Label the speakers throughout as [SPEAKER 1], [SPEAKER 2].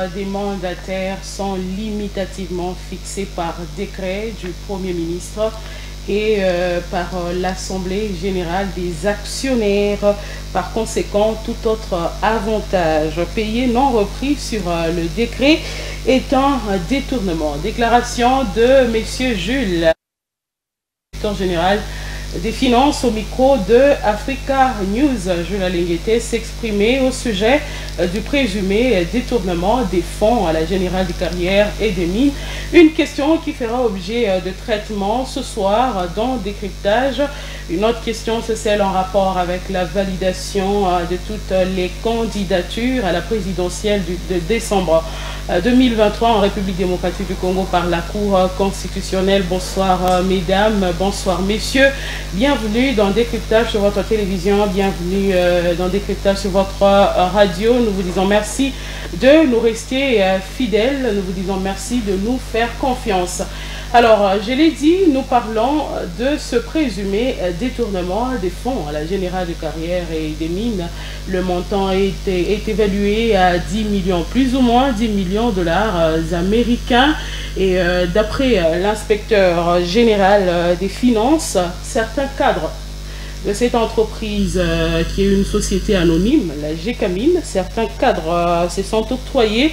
[SPEAKER 1] des mandataires sont limitativement fixés par décret du Premier ministre et par l'Assemblée générale des actionnaires. Par conséquent, tout autre avantage payé non repris sur le décret est un détournement. Déclaration de M. Jules, directeur général des finances au micro de Africa News. Jules Alenguete s'exprimait au sujet du présumé détournement des fonds à la Générale des Carrières et des Mines. Une question qui fera objet de traitement ce soir dans Décryptage. Une autre question, c'est celle en rapport avec la validation de toutes les candidatures à la présidentielle de décembre 2023 en République démocratique du Congo par la Cour constitutionnelle. Bonsoir mesdames, bonsoir messieurs. Bienvenue dans Décryptage sur votre télévision, bienvenue dans Décryptage sur votre radio. Nous vous disons merci de nous rester fidèles, nous vous disons merci de nous faire confiance. Alors, je l'ai dit, nous parlons de ce présumé détournement des fonds à la Générale de Carrières et des Mines. Le montant est évalué à 10 millions, plus ou moins 10 millions de dollars américains. Et d'après l'inspecteur général des finances, certains cadres de cette entreprise qui est une société anonyme, la GECAMINE, certains cadres se sont octroyés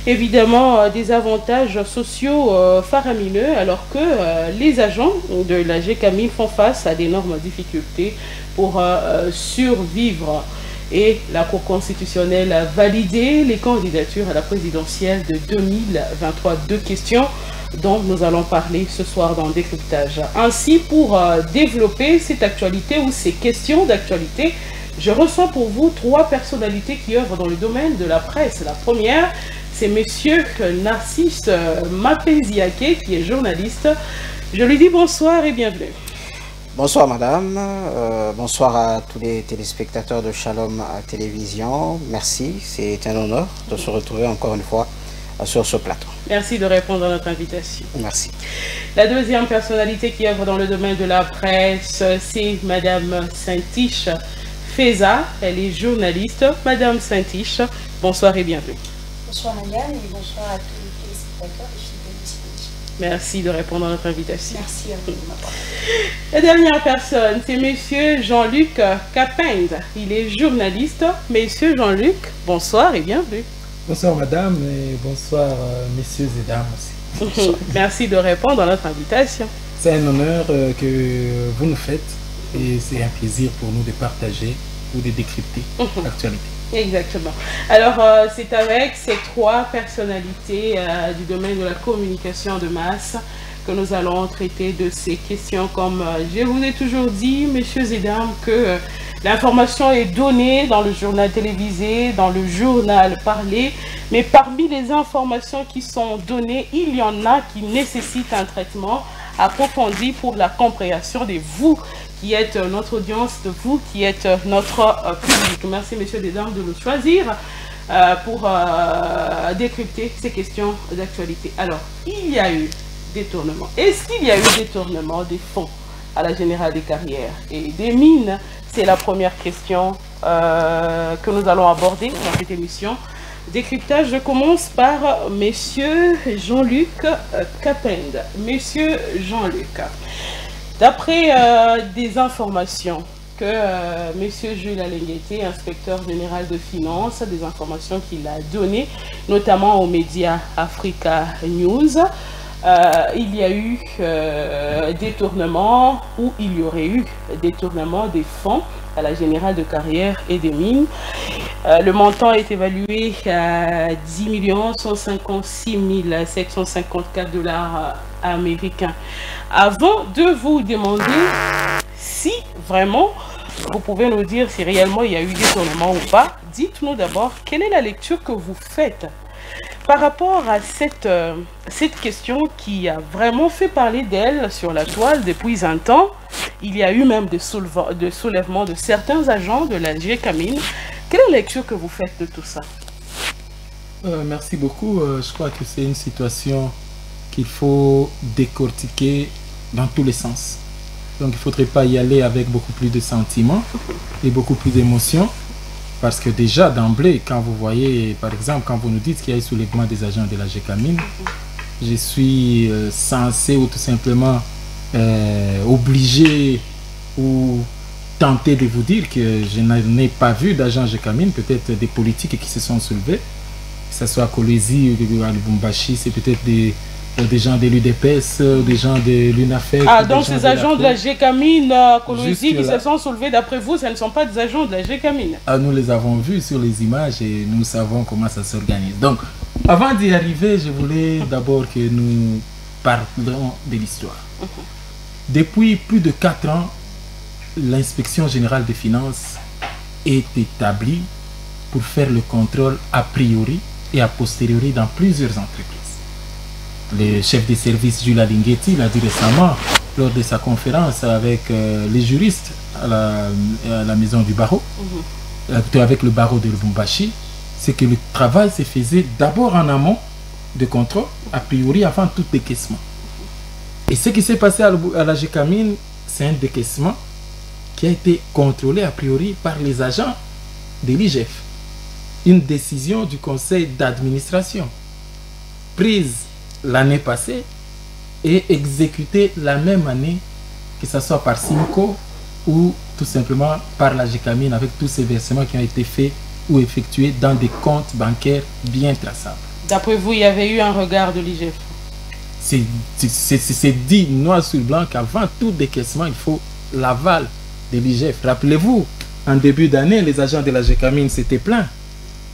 [SPEAKER 1] évidemment des avantages sociaux faramineux alors que les agents de la GECAMINE font face à d'énormes difficultés pour survivre. Et la Cour constitutionnelle a validé les candidatures à la présidentielle de 2023. Deux questions dont nous allons parler ce soir dans Décryptage. Ainsi, pour développer cette actualité ou ces questions d'actualité, je reçois pour vous trois personnalités qui œuvrent dans le domaine de la presse. La première, c'est monsieur Narcisse Mapenziake, qui est journaliste. Je lui dis bonsoir et bienvenue.
[SPEAKER 2] Bonsoir madame, bonsoir à tous les téléspectateurs de Shalom Télévision. Merci, c'est un honneur de se retrouver encore une fois sur ce plateau.
[SPEAKER 1] Merci de répondre à notre invitation.
[SPEAKER 2] Merci.
[SPEAKER 1] La deuxième personnalité qui œuvre dans le domaine de la presse, c'est madame Saint-Tiche Feza. Elle est journaliste. Madame Saint-Tiche, bonsoir et bienvenue.
[SPEAKER 3] Bonsoir madame et bonsoir à tous les téléspectateurs et fidèles disponibles.
[SPEAKER 1] Merci de répondre à notre invitation.
[SPEAKER 3] Merci à vous de m'avoir.
[SPEAKER 1] La dernière personne, c'est monsieur Jean-Luc Capend. Il est journaliste. Monsieur Jean-Luc, bonsoir et bienvenue.
[SPEAKER 4] Bonsoir madame et bonsoir messieurs et dames aussi.
[SPEAKER 1] Merci de répondre à notre invitation.
[SPEAKER 4] C'est un honneur que vous nous faites et c'est un plaisir pour nous de partager ou de décrypter l'actualité.
[SPEAKER 1] Exactement. Alors, c'est avec ces trois personnalités du domaine de la communication de masse que nous allons traiter de ces questions. Comme je vous ai toujours dit, messieurs et dames, que l'information est donnée dans le journal télévisé, dans le journal parlé, mais parmi les informations qui sont données, il y en a qui nécessitent un traitement approfondi pour la compréhension de vous qui êtes notre audience, de vous qui êtes notre public. Merci messieurs et dames de nous choisir pour décrypter ces questions d'actualité. Alors, il y a eu détournement. Est-ce qu'il y a eu détournement des fonds à la Générale des Carrières et des Mines? C'est la première question que nous allons aborder dans cette émission. Décryptage, je commence par monsieur Jean-Luc Capend. Monsieur Jean-Luc, d'après des informations que monsieur Jules Alenguete, inspecteur général de finances, des informations qu'il a données, notamment aux médias Africa News, il y a eu détournement ou il y aurait eu détournement des fonds à la Générale de Carrières et des Mines. Le montant est évalué à 10 156 754 dollars américains. Avant de vous demander si vraiment vous pouvez nous dire si réellement il y a eu détournement ou pas, dites-nous d'abord quelle est la lecture que vous faites par rapport à cette question qui a vraiment fait parler d'elle sur la toile depuis un temps. Il y a eu même des soulèvements de certains agents de la GECAMINE. Quelle est la lecture que vous faites de tout ça?
[SPEAKER 4] Merci beaucoup. Je crois que c'est une situation qu'il faut décortiquer dans tous les sens. Donc il ne faudrait pas y aller avec beaucoup plus de sentiments et beaucoup plus d'émotions. Parce que déjà d'emblée, quand vous voyez, par exemple, quand vous nous dites qu'il y a eu soulèvement des agents de la GECAMIN, je suis censé ou tout simplement obligé ou tenté de vous dire que je n'ai pas vu d'agents GECAMIN, peut-être des politiques qui se sont soulevés, que ce soit à Kolwezi ou à Lubumbashi, c'est peut-être des gens de l'UDPS, des gens de l'UNAFEC.
[SPEAKER 1] Ah, donc ces agents de la GECAMIN, Kolwezi, qui se sont soulevés, d'après vous, ce ne sont pas des agents de la GECAMIN?
[SPEAKER 4] Ah, nous les avons vus sur les images et nous savons comment ça s'organise. Donc, avant d'y arriver, je voulais d'abord que nous parlons de l'histoire. Depuis plus de 4 ans, l'inspection générale des finances est établie pour faire le contrôle a priori et a posteriori dans plusieurs entreprises. Le chef des services Jules Alinghetti l'a dit récemment lors de sa conférence avec les juristes à la maison du barreau, avec le barreau de Lubumbashi, c'est que le travail se faisait d'abord en amont de contrôle, a priori avant tout décaissement. Et ce qui s'est passé à la GECAMIN, c'est un décaissement qui a été contrôlé a priori par les agents de l'IGF. Une décision du conseil d'administration prise l'année passée et exécutée la même année, que ce soit par Simco ou tout simplement par la GECAMIN, avec tous ces versements qui ont été faits ou effectués dans des comptes bancaires bien traçables.
[SPEAKER 1] D'après vous, il y avait eu un regard de l'IGF?
[SPEAKER 4] C'est dit noir sur blanc qu'avant tout décaissement, il faut l'aval de l'IGF. Rappelez-vous, en début d'année, les agents de la GECAMIN s'étaient plaints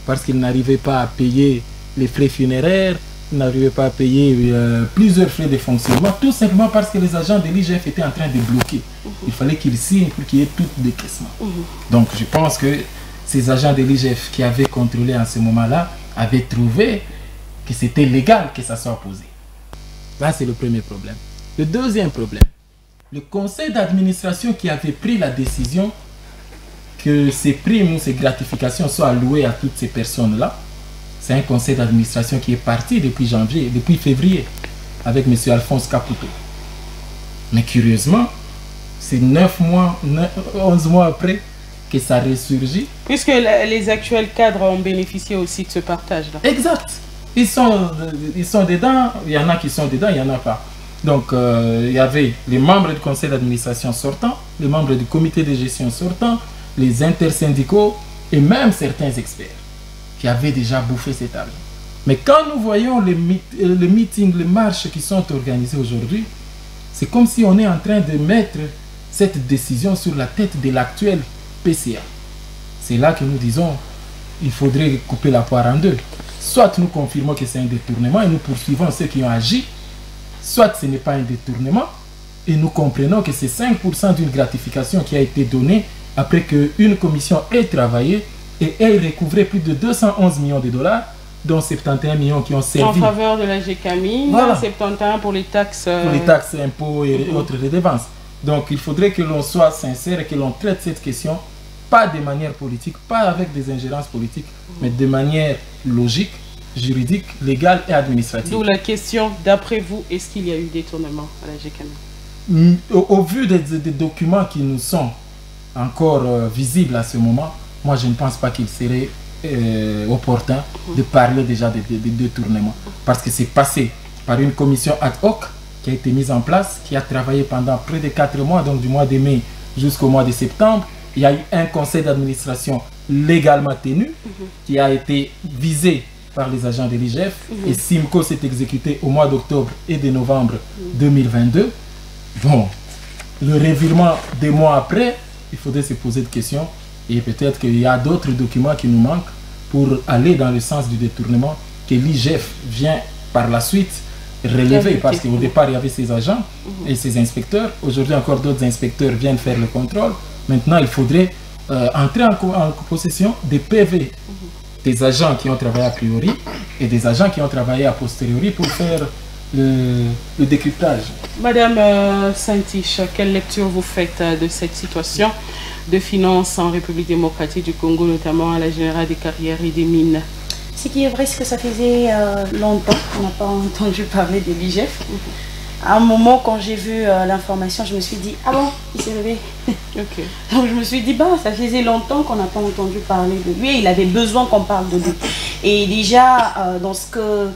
[SPEAKER 4] parce qu'ils n'arrivaient pas à payer les frais funéraires, n'arrivaient pas à payer plusieurs frais de fonctionnement, tout simplement parce que les agents de l'IGF étaient en train de bloquer. Il fallait qu'ils signent pour qu'il y ait tout décaissement. Donc je pense que ces agents de l'IGF qui avaient contrôlé en ce moment-là avaient trouvé que c'était légal que ça soit posé. Là, c'est le premier problème. Le deuxième problème, le conseil d'administration qui avait pris la décision que ces primes ou ces gratifications soient allouées à toutes ces personnes-là, c'est un conseil d'administration qui est parti depuis février, avec M. Alphonse Caputo. Mais curieusement, c'est 11 mois après que ça ressurgit.
[SPEAKER 1] Puisque les actuels cadres ont bénéficié aussi de ce partage-là.
[SPEAKER 4] Exact. Ils sont dedans, il y en a qui sont dedans, il n'y en a pas. Donc, il y avait les membres du conseil d'administration sortants, les membres du comité de gestion sortant, les intersyndicaux et même certains experts qui avaient déjà bouffé cet argent. Mais quand nous voyons les meetings, les marches qui sont organisées aujourd'hui, c'est comme si on est en train de mettre cette décision sur la tête de l'actuel PCA. C'est là que nous disons, il faudrait couper la poire en deux. Soit nous confirmons que c'est un détournement et nous poursuivons ceux qui ont agi, soit ce n'est pas un détournement et nous comprenons que c'est 5% d'une gratification qui a été donnée après qu'une commission ait travaillé et ait recouvré plus de 211 millions de dollars, dont 71 millions qui ont servi
[SPEAKER 1] en faveur de la GECAMIN, voilà. 71 pour les taxes,
[SPEAKER 4] impôts et autres redevances. Donc il faudrait que l'on soit sincère et que l'on traite cette question pas de manière politique, pas avec des ingérences politiques, mais de manière logique, juridique, légale et administrative.
[SPEAKER 1] D'où la question, d'après vous, est-ce qu'il y a eu détournement à la GECAMIN?
[SPEAKER 4] Au vu des documents qui nous sont encore visibles à ce moment, moi je ne pense pas qu'il serait opportun de parler déjà de détournement. Parce que c'est passé par une commission ad hoc qui a été mise en place, qui a travaillé pendant près de 4 mois, donc du mois de mai jusqu'au mois de septembre. Il y a eu un conseil d'administration légalement tenu qui a été visé par les agents de l'IGF et Simco s'est exécuté au mois d'octobre et de novembre 2022. Bon, le revirement des mois après, il faudrait se poser des questions et peut-être qu'il y a d'autres documents qui nous manquent pour aller dans le sens du détournement que l'IGF vient par la suite relever, parce qu'au départ il y avait ces agents et ces inspecteurs, aujourd'hui encore d'autres inspecteurs viennent faire le contrôle. Maintenant il faudrait entrer en possession des PV des agents qui ont travaillé a priori et des agents qui ont travaillé a posteriori pour faire le décryptage.
[SPEAKER 1] Madame Saint-Tiche, quelle lecture vous faites de cette situation de finances en République démocratique du Congo, notamment à la Générale des carrières et des mines?
[SPEAKER 3] Ce qui est vrai, c'est que ça faisait longtemps qu'on n'a pas entendu parler de l'IGF. À un moment, quand j'ai vu l'information, je me suis dit, ah bon, il s'est levé.
[SPEAKER 1] Ok.
[SPEAKER 3] Donc je me suis dit, bah, ça faisait longtemps qu'on n'a pas entendu parler de lui et il avait besoin qu'on parle de lui. Et déjà, dans ce que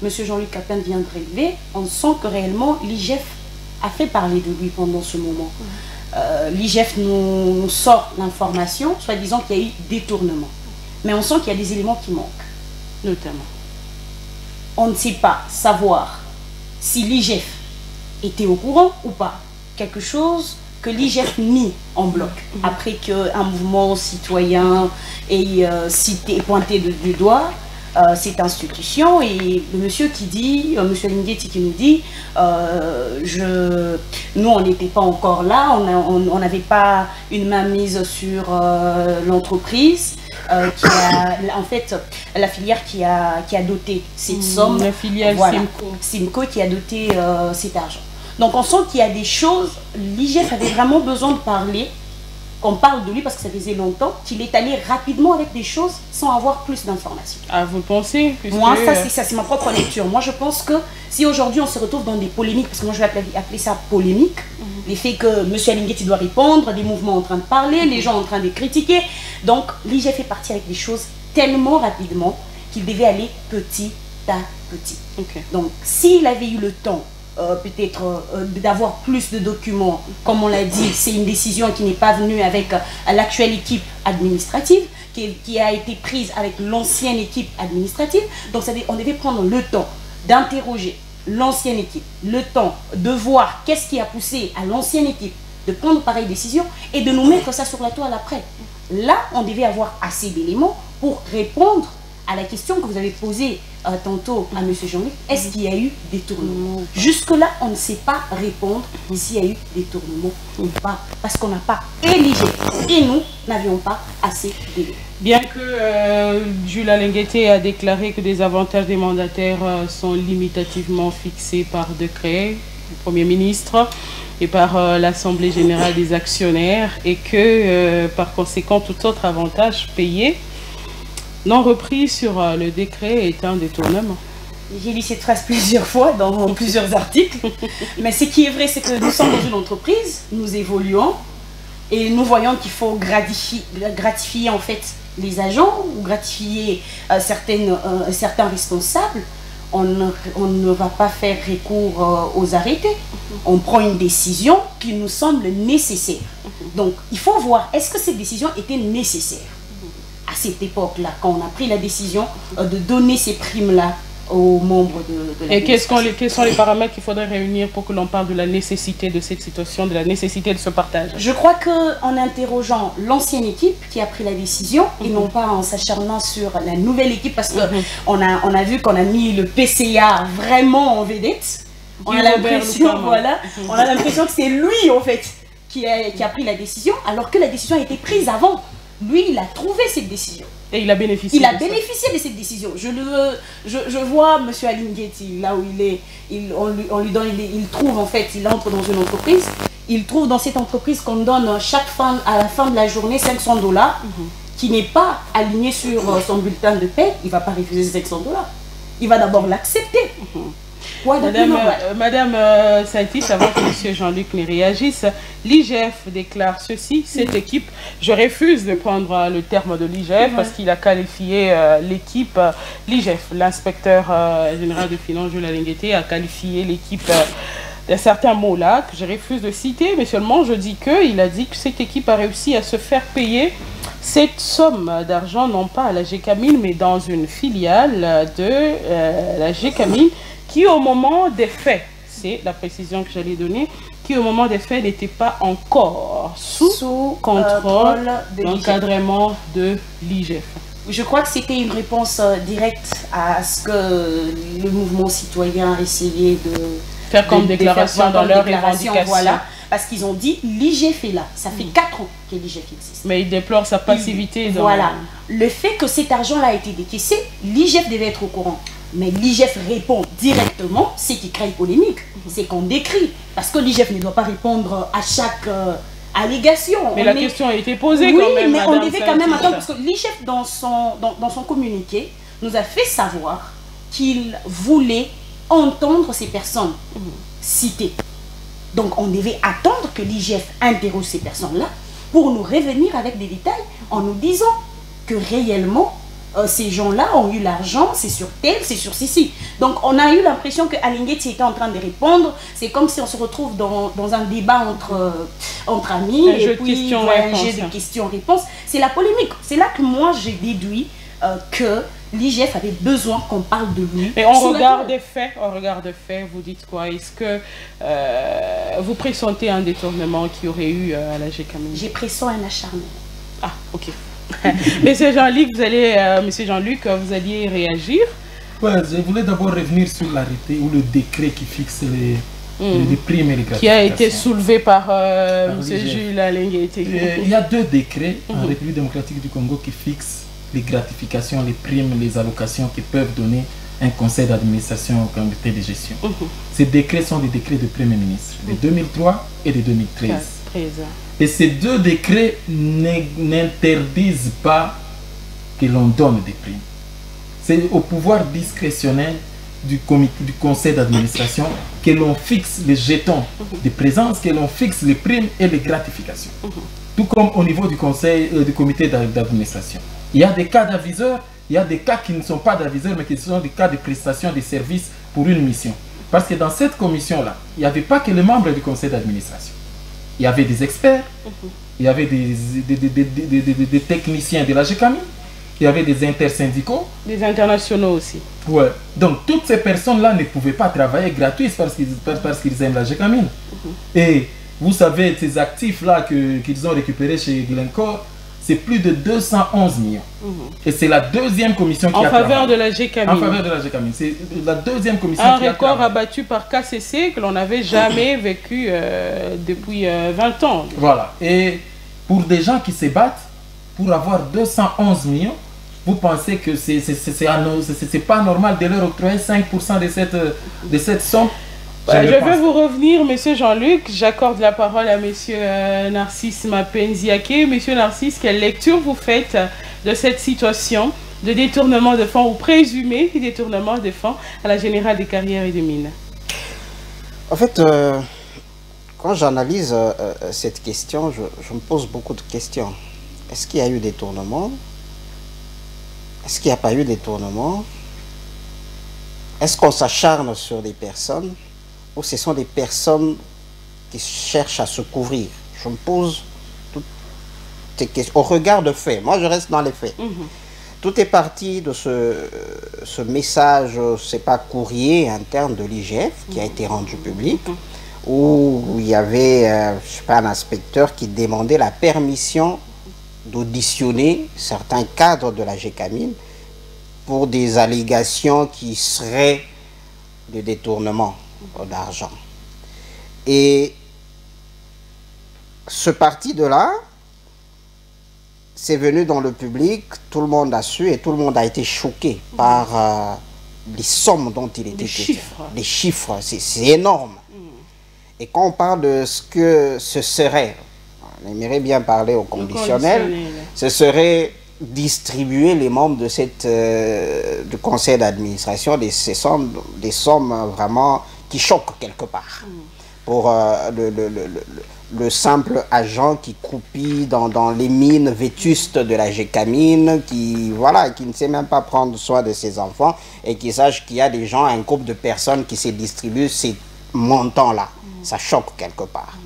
[SPEAKER 3] M. Jean-Luc Capin vient de relever, on sent que réellement l'IGF a fait parler de lui pendant ce moment. L'IGF nous sort l'information, soi-disant qu'il y a eu détournement. Mais on sent qu'il y a des éléments qui manquent.
[SPEAKER 1] Notamment.
[SPEAKER 3] On ne sait pas savoir si l'IGF était au courant ou pas. Quelque chose que l'IGF nie en bloc. Après qu'un mouvement citoyen ait cité, pointé du doigt cette institution, et le monsieur qui dit, monsieur Linguetti qui nous dit, nous on n'était pas encore là, on n'avait pas une main mise sur l'entreprise. Qui a, en fait, la filière qui a doté cette somme.
[SPEAKER 1] La filiale
[SPEAKER 3] voilà,
[SPEAKER 1] Simco.
[SPEAKER 3] Simco qui a doté cet argent. Donc on sent qu'il y a des choses, l'IGF avait vraiment besoin de parler, qu'on parle de lui parce que ça faisait longtemps, qu'il est allé rapidement avec des choses sans avoir plus d'informations.
[SPEAKER 1] Ah, vous pensez?
[SPEAKER 3] Moi, ça c'est ma propre lecture. Moi je pense que si aujourd'hui on se retrouve dans des polémiques, parce que moi je vais appeler ça polémique, les faits que M. Alinguetti doit répondre, des mouvements en train de parler, les gens en train de critiquer. Donc l'IGF est parti avec des choses tellement rapidement qu'il devait aller petit à petit.
[SPEAKER 1] Okay.
[SPEAKER 3] Donc s'il avait eu le temps peut-être d'avoir plus de documents, comme on l'a dit, c'est une décision qui n'est pas venue avec l'actuelle équipe administrative, qui a été prise avec l'ancienne équipe administrative. Donc on devait prendre le temps d'interroger l'ancienne équipe, le temps de voir qu'est-ce qui a poussé à l'ancienne équipe de prendre pareille décision et de nous mettre ça sur la toile après. Là, on devait avoir assez d'éléments pour répondre à la question que vous avez posée tantôt à M. Jean-Luc. Est-ce qu'il y a eu détournement? Jusque-là, on ne sait pas répondre s'il y a eu détournement ou pas. Parce qu'on n'a pas éligé. Et nous n'avions pas assez d'éléments.
[SPEAKER 1] Bien que Jules Alinguetti a déclaré que des avantages des mandataires sont limitativement fixés par décret du Premier ministre et par l'Assemblée générale des actionnaires, et que par conséquent tout autre avantage payé non repris sur le décret est un détournement.
[SPEAKER 3] J'ai lu cette phrase plusieurs fois dans plusieurs articles, mais ce qui est vrai, c'est que nous sommes dans une entreprise, nous évoluons et nous voyons qu'il faut gratifier en fait les agents ou gratifier certains responsables. On ne va pas faire recours aux arrêtés. On prend une décision qui nous semble nécessaire. Donc il faut voir, est-ce que cette décision était nécessaire? À cette époque-là, quand on a pris la décision de donner ces primes-là aux membres de la
[SPEAKER 1] Et quels sont les paramètres qu'il faudrait réunir pour que l'on parle de la nécessité de cette situation, de la nécessité de ce partage?
[SPEAKER 3] Je crois qu'en interrogeant l'ancienne équipe qui a pris la décision, et non pas en s'acharnant sur la nouvelle équipe, parce qu'on a vu qu'on a mis le PCA vraiment en vedette. On a l'impression, voilà, on a l'impression que c'est lui en fait qui a pris la décision, alors que la décision a été prise avant. Lui, il a trouvé cette décision.
[SPEAKER 1] Et il a bénéficié.
[SPEAKER 3] Il a bénéficié de cette décision. Je vois M. Alinguetti, là où il est, on lui donne, il trouve en fait, il entre dans une entreprise, il trouve dans cette entreprise qu'on donne à la fin de la journée 500 $, qui n'est pas aligné sur son bulletin de paie. Il ne va pas refuser 500 $. Il va d'abord l'accepter.
[SPEAKER 1] Madame Saïti, avant que M. Jean-Luc ne réagisse, l'IGF déclare ceci: cette équipe, je refuse de prendre le terme de l'IGF parce qu'il a qualifié l'équipe, l'IGF, l'inspecteur général de finances Jules Alinguetti a qualifié l'équipe d'un certain mot là que je refuse de citer, mais seulement je dis qu'il a dit que cette équipe a réussi à se faire payer cette somme d'argent, non pas à la GECAMIN, mais dans une filiale de la GECAMIN, qui au moment des faits, c'est la précision que j'allais donner, qui au moment des faits n'était pas encore sous contrôle d'encadrement de l'IGF.
[SPEAKER 3] Je crois que c'était une réponse directe à ce que le mouvement citoyen a essayé de
[SPEAKER 1] faire comme déclaration dans leur revendication.
[SPEAKER 3] Voilà, parce qu'ils ont dit l'IGF est là. Ça fait 4 ans que l'IGF existe.
[SPEAKER 1] Mais ils déplorent sa passivité.
[SPEAKER 3] Voilà. Le fait que cet argent-là a été décaissé, l'IGF devait être au courant. Mais l'IGF répond directement, ce qui crée polémique. C'est qu'on décrit. Parce que l'IGF ne doit pas répondre à chaque allégation.
[SPEAKER 1] Mais la question a été posée quand même.
[SPEAKER 3] Oui, mais on devait quand même attendre. Parce que l'IGF, dans son communiqué, nous a fait savoir qu'il voulait entendre ces personnes. citées. Donc on devait attendre que l'IGF interroge ces personnes-là pour nous revenir avec des détails en nous disant que réellement ces gens-là ont eu l'argent, c'est sur tel, c'est sur ceci. Donc on a eu l'impression que Alingueti était en train de répondre. C'est comme si on se retrouve dans un débat entre amis,
[SPEAKER 1] un jeu de
[SPEAKER 3] questions-réponses. C'est la polémique. C'est là que moi j'ai déduit que l'IGF avait besoin qu'on parle de lui.
[SPEAKER 1] Mais on regarde des faits, vous dites quoi? Est-ce que vous pressentez un détournement qu'il y aurait eu à la GECAMIN?
[SPEAKER 3] J'ai pressenti un acharnement.
[SPEAKER 1] Ah, ok. Monsieur Jean-Luc, vous alliez réagir?
[SPEAKER 4] Ouais, je voulais d'abord revenir sur l'arrêté ou le décret qui fixe les primes et les gratifications.
[SPEAKER 1] Qui a été soulevé par M. Jules Alingueti.
[SPEAKER 4] Il y a 2 décrets en République démocratique du Congo qui fixent les gratifications, les primes, les allocations que peuvent donner un conseil d'administration au comité de gestion. Ces décrets sont des décrets de Premier ministre, de 2003 et de 2013. Et ces 2 décrets n'interdisent pas que l'on donne des primes. C'est au pouvoir discrétionnel du conseil d'administration que l'on fixe les jetons de présence, que l'on fixe les primes et les gratifications. Tout comme au niveau du conseil, du comité d'administration. Il y a des cas d'aviseurs, il y a des cas qui ne sont pas d'aviseurs, mais qui sont des cas de prestation de services pour une mission. Parce que dans cette commission-là, il n'y avait pas que les membres du conseil d'administration. Il y avait des experts, il y avait des techniciens de la GECAMIN, il y avait des intersyndicaux.
[SPEAKER 1] Des internationaux aussi.
[SPEAKER 4] Ouais. Donc toutes ces personnes-là ne pouvaient pas travailler gratuit parce qu'ils aiment la GECAMIN. Et vous savez, ces actifs-là qu'ils ont récupérés chez Glencore, c'est plus de 211 millions. Et c'est la 2e commission qui a travaillé.
[SPEAKER 1] En faveur de la GECAMIN.
[SPEAKER 4] En faveur de la GECAMIN. C'est la 2e commission
[SPEAKER 1] qui a
[SPEAKER 4] travaillé.
[SPEAKER 1] Un record abattu par KCC que l'on n'avait jamais vécu depuis 20 ans.
[SPEAKER 4] Voilà. Et pour des gens qui se battent, pour avoir 211 millions, vous pensez que c'est pas normal de leur octroyer 5% de cette somme?
[SPEAKER 1] Je vais vous revenir, Monsieur Jean-Luc. J'accorde la parole à Monsieur Narcisse Mapenziake. Monsieur Narcisse, quelle lecture vous faites de cette situation de détournement de fonds ou présumé détournement de fonds à la Générale des Carrières et des Mines?
[SPEAKER 2] En fait, quand j'analyse cette question, je me pose beaucoup de questions. Est-ce qu'il y a eu détournement? Est-ce qu'il n'y a pas eu détournement? Est-ce qu'on s'acharne sur des personnes? Ou ce sont des personnes qui cherchent à se couvrir? Je me pose toutes ces questions au regard de faits. Moi, je reste dans les faits. Tout est parti de ce message, c'est pas courrier interne de l'IGF qui a été rendu public, où il y avait je sais pas, un inspecteur qui demandait la permission d'auditionner certains cadres de la GECAMIN pour des allégations qui seraient de détournement d'argent. Et ce parti de là, c'est venu dans le public, tout le monde a su et tout le monde a été choqué par les sommes dont il était question. Les chiffres, c'est énorme. Et quand on parle de ce que ce serait, on aimerait bien parler au conditionnel, ce serait distribuer les membres de du conseil d'administration des sommes vraiment qui choquent quelque part. Pour le simple agent qui croupit dans les mines vétustes de la GECAMIN, qui ne sait même pas prendre soin de ses enfants et qui sache qu'il y a des gens, un groupe de personnes qui se distribuent ces montants-là. Ça choque quelque part.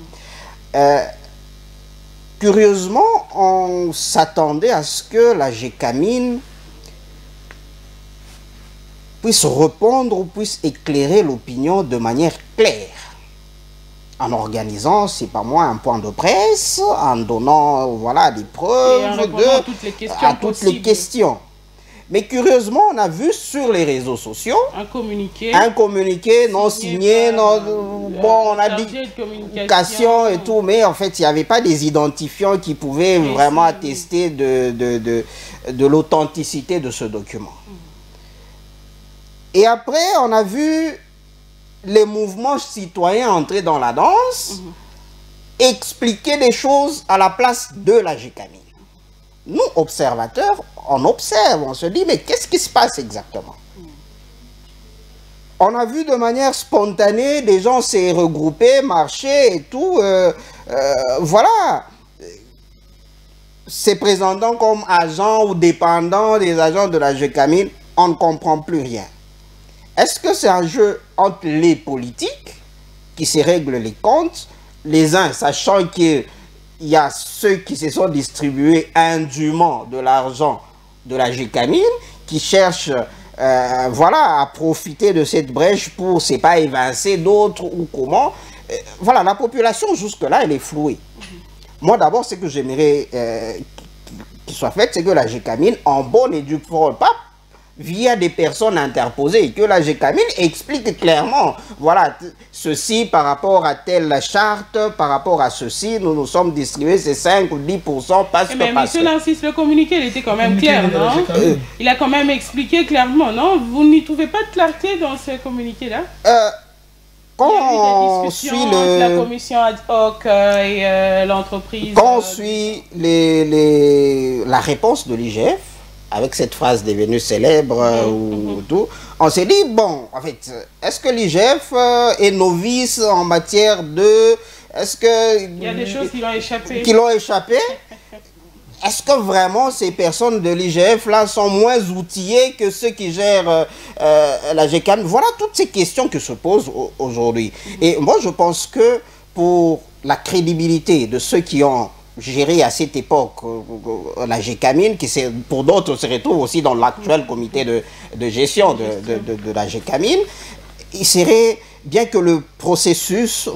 [SPEAKER 2] Curieusement, on s'attendait à ce que la GECAMIN puisse répondre ou puisse éclairer l'opinion de manière claire, en organisant, c'est pas moi, un point de presse, en donnant des preuves
[SPEAKER 1] à toutes les questions.
[SPEAKER 2] Mais curieusement, on a vu sur les réseaux sociaux
[SPEAKER 1] un
[SPEAKER 2] communiqué non signé, on a dit communication et tout, mais en fait, il n'y avait pas des identifiants qui pouvaient vraiment attester de l'authenticité de ce document. Et après, on a vu les mouvements citoyens entrer dans la danse, expliquer des choses à la place de la GECAMIN. Nous, observateurs, on observe, on se dit, mais qu'est-ce qui se passe exactement? On a vu de manière spontanée des gens s'est regroupés, marcher et tout. Voilà. Se présentant comme agents ou dépendants des agents de la GECAMIN, on ne comprend plus rien. Est-ce que c'est un jeu entre les politiques qui se règlent les comptes, les uns sachant qu'il y a ceux qui se sont distribués indûment de l'argent de la GECAMIN, qui cherchent voilà, à profiter de cette brèche pour, c'est pas évincer d'autres ou comment. Voilà, la population jusque-là, elle est flouée. Moi, d'abord, ce que j'aimerais qu'il soit fait, c'est que la GECAMIN, en bonne et due forme, pas via des personnes interposées, et que la GECAMIN explique clairement, voilà, ceci par rapport à telle charte, par rapport à ceci, nous nous sommes distribués ces 5 ou 10% parce que...
[SPEAKER 1] Mais monsieur Narcisse, le communiqué, il était quand même clair, non? Il a quand même expliqué clairement, non? Vous n'y trouvez pas de clarté dans ce communiqué-là?
[SPEAKER 2] Quand on suit
[SPEAKER 1] la commission ad hoc et l'entreprise...
[SPEAKER 2] Quand on suit la réponse de l'IGF, avec cette phrase devenue célèbre ou tout, on s'est dit, bon, en fait, est-ce que l'IGF est novice en matière de... Est-ce que...
[SPEAKER 1] Il y a des choses qui l'ont échappé.
[SPEAKER 2] Qui l'ont échappé. Est-ce que vraiment ces personnes de l'IGF là sont moins outillées que ceux qui gèrent la GECAMIN? Voilà toutes ces questions que se posent aujourd'hui. Et moi, je pense que pour la crédibilité de ceux qui ont géré à cette époque la GECAMIN, qui pour d'autres se retrouve aussi dans l'actuel comité de gestion de la GECAMIN, il serait bien que le processus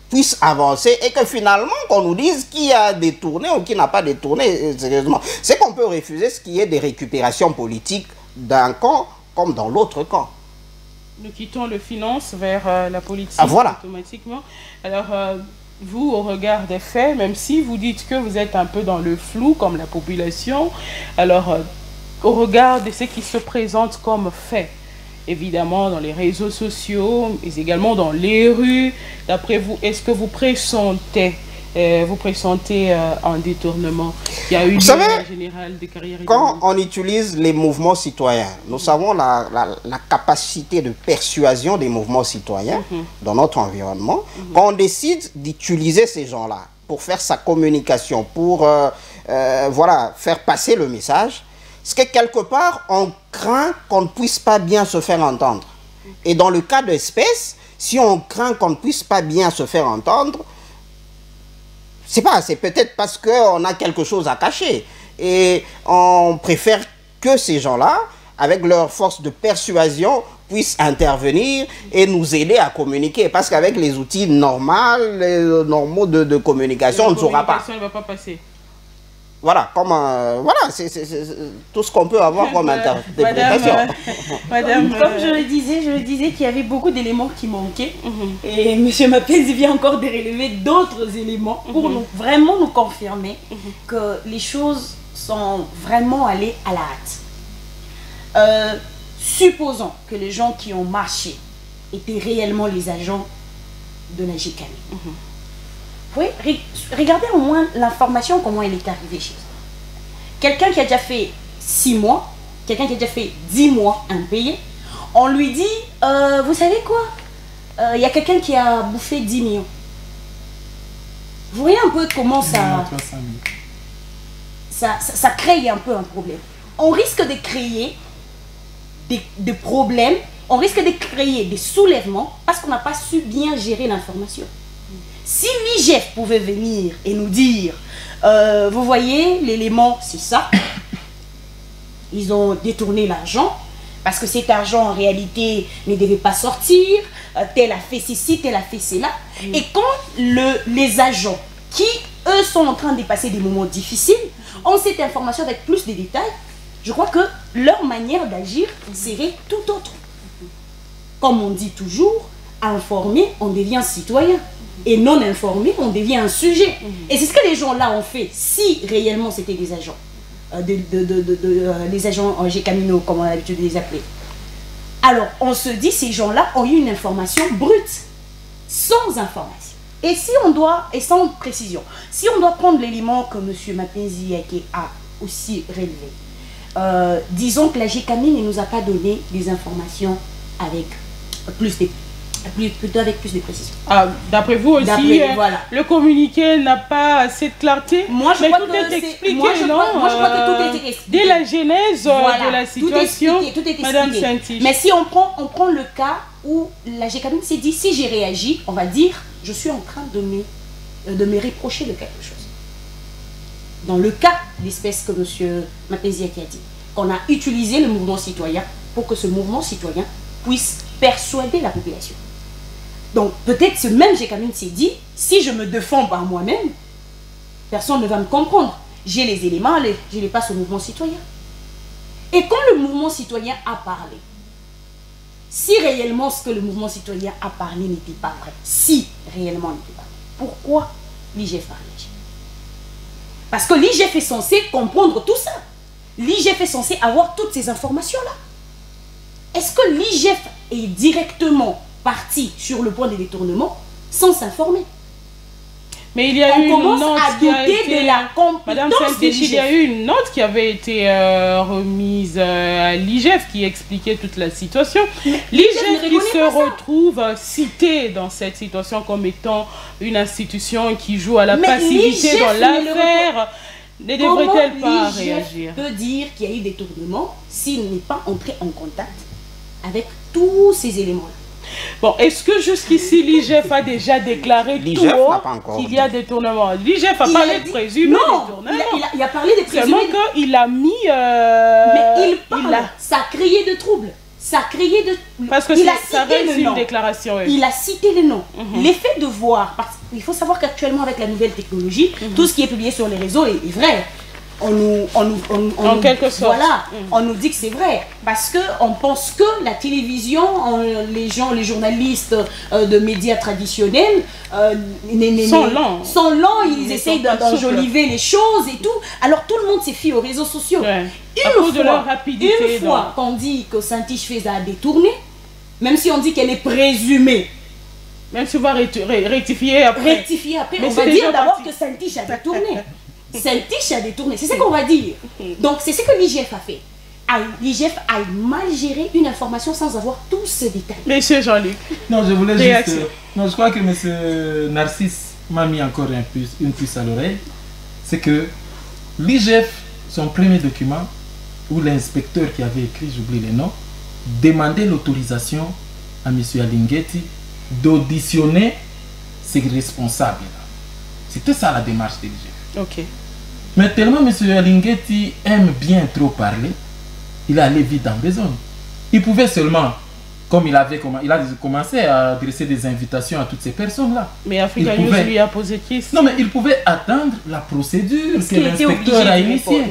[SPEAKER 2] puisse avancer et que finalement qu'on nous dise qui a détourné ou qui n'a pas détourné, sérieusement. C'est qu'on peut refuser ce qui est des récupérations politiques d'un camp comme dans l'autre camp.
[SPEAKER 1] Nous quittons le finance vers la politique
[SPEAKER 2] voilà.
[SPEAKER 1] Automatiquement. Alors, vous, au regard des faits, même si vous dites que vous êtes un peu dans le flou comme la population, alors au regard de ce qui se présente comme fait, évidemment dans les réseaux sociaux, mais également dans les rues, d'après vous, est-ce que vous pressentez un détournement? Il y a eu une générale de carrière.
[SPEAKER 2] Quand on utilise les mouvements citoyens, nous savons la capacité de persuasion des mouvements citoyens dans notre environnement. Quand on décide d'utiliser ces gens-là pour faire sa communication, pour voilà, faire passer le message, c'est que quelque part, on craint qu'on ne puisse pas bien se faire entendre. Et dans le cas d'espèce, si on craint qu'on ne puisse pas bien se faire entendre, c'est peut-être parce qu'on a quelque chose à cacher. Et on préfère que ces gens-là, avec leur force de persuasion, puissent intervenir et nous aider à communiquer. Parce qu'avec les outils normaux de communication, on ne saura pas.
[SPEAKER 1] La communication ne va pas passer.
[SPEAKER 2] Voilà, voilà, c'est tout ce qu'on peut avoir comme interprétation.
[SPEAKER 3] Madame, comme je le disais qu'il y avait beaucoup d'éléments qui manquaient. Et M. Mapenzi vient encore de relever d'autres éléments pour vraiment nous confirmer que les choses sont vraiment allées à la hâte. Supposons que les gens qui ont marché étaient réellement les agents de la GECAMIN. Oui, regardez au moins l'information, comment elle est arrivée chez eux. Quelqu'un qui a déjà fait 6 mois, quelqu'un qui a déjà fait 10 mois impayé, on lui dit, vous savez quoi, il y a quelqu'un qui a bouffé 10 millions. Vous voyez un peu comment ça crée un peu un problème. On risque de créer des problèmes, on risque de créer des soulèvements parce qu'on n'a pas su bien gérer l'information. Si l'IGF pouvait venir et nous dire, vous voyez, l'élément, c'est ça. Ils ont détourné l'argent, parce que cet argent, en réalité, ne devait pas sortir. Tel a fait ceci, tel a fait cela. Et quand les agents, qui, eux, sont en train de passer des moments difficiles, ont cette information avec plus de détails, je crois que leur manière d'agir serait tout autre. Comme on dit toujours, informé, on devient citoyen. Et non informé, on devient un sujet. Et c'est ce que les gens là ont fait, si réellement c'était des agents, les agents GECAMINO, comme on a l'habitude de les appeler. Alors, on se dit, ces gens-là ont eu une information brute, sans information. Et si on doit, et sans précision, si on doit prendre l'élément que M. Mapenzi a aussi relevé, disons que la GECAMIN ne nous a pas donné des informations avec plutôt avec plus de précision.
[SPEAKER 1] Ah, d'après vous aussi,
[SPEAKER 3] voilà.
[SPEAKER 1] le communiqué n'a pas assez de clarté.
[SPEAKER 3] Moi, je
[SPEAKER 1] mais
[SPEAKER 3] crois
[SPEAKER 1] tout
[SPEAKER 3] que
[SPEAKER 1] est expliqué,
[SPEAKER 3] moi, je
[SPEAKER 1] non
[SPEAKER 3] crois que tout est expliqué.
[SPEAKER 1] Dès la genèse
[SPEAKER 3] Voilà,
[SPEAKER 1] de la situation,
[SPEAKER 3] tout est expliqué.
[SPEAKER 1] Madame Saint-Tiche.
[SPEAKER 3] Mais si on prend le cas où la GECAMIN s'est dit, si j'ai réagi, on va dire, je suis en train de me reprocher de quelque chose. Dans le cas l'espèce que M. Mapéziaki a dit, qu'on a utilisé le mouvement citoyen pour que ce mouvement citoyen puisse persuader la population. Donc peut-être ce même GECAMIN s'est dit, si je me défends par moi-même, personne ne va me comprendre. J'ai les éléments, je les passe au mouvement citoyen. Et quand le mouvement citoyen a parlé, si réellement ce que le mouvement citoyen a parlé n'était pas vrai, si réellement n'était pas vrai, pourquoi l'IGF a réagi? Parce que l'IGF est censé comprendre tout ça. L'IGF est censé avoir toutes ces informations-là. Est-ce que l'IGF est directement parti sur le point des détournements sans s'informer?
[SPEAKER 1] Mais il y a eu une note
[SPEAKER 3] qui a été... de la compétence.
[SPEAKER 1] Madame Saint-Tiche, il y a eu une note qui avait été remise à l'IGF qui expliquait toute la situation. L'IGF qui se retrouve cité dans cette situation comme étant une institution qui joue à la passivité dans l'affaire. Ne devrait-elle pas réagir?
[SPEAKER 3] Peut dire qu'il y a eu des détournements s'il n'est pas entré en contact avec tous ces éléments-là.
[SPEAKER 1] Bon, est-ce que jusqu'ici l'IGF a déjà déclaré tout haut qu'il y a des tournements? L'IGF a parlé de présumés détournements.
[SPEAKER 3] Il a parlé de présumés.
[SPEAKER 1] Seulement qu'il a mis...
[SPEAKER 3] Mais il parle, ça a créé de troubles. Ça a créé de...
[SPEAKER 1] Parce que ça reste une déclaration.
[SPEAKER 3] Il a cité le nom. L'effet de voir, parce qu'il faut savoir qu'actuellement avec la nouvelle technologie, tout ce qui est publié sur les réseaux est vrai.
[SPEAKER 1] En quelque sorte.
[SPEAKER 3] Voilà, on nous dit que c'est vrai. Parce qu'on pense que la télévision, les journalistes de médias traditionnels sont lents, ils essayent d'enjoliver les choses et tout. Alors tout le monde s'est fié aux réseaux sociaux.
[SPEAKER 1] Ouais.
[SPEAKER 3] Une fois qu'on dit que Saint-Tiche fait à détourner, même si on dit qu'elle est présumée,
[SPEAKER 1] même si on va rectifier après.
[SPEAKER 3] Mais on va dire d'abord que Saint-Tiche a détourné. Saint-Tiche a détourné, c'est ce qu'on va dire. Donc c'est ce que l'IGF a fait. L'IGF a mal géré une information sans avoir tous ces détails.
[SPEAKER 1] Monsieur Jean-Luc.
[SPEAKER 4] Non, je voulais juste... non, je crois que monsieur Narcisse m'a mis encore une puce à l'oreille. C'est que l'IGF, son premier document, où l'inspecteur qui avait écrit, j'oublie les noms, demandait l'autorisation à monsieur Alinguetti d'auditionner ses responsables. C'était ça la démarche de l'IGF.
[SPEAKER 1] Ok.
[SPEAKER 4] Mais tellement M. Alinguetti aime bien trop parler, il est allé vite dans les zones. Il pouvait seulement, comme il a commencé à adresser des invitations à toutes ces personnes-là.
[SPEAKER 1] Mais Africa News lui a posé question.
[SPEAKER 4] Non, mais il pouvait attendre la procédure que l'inspecteur a initiée.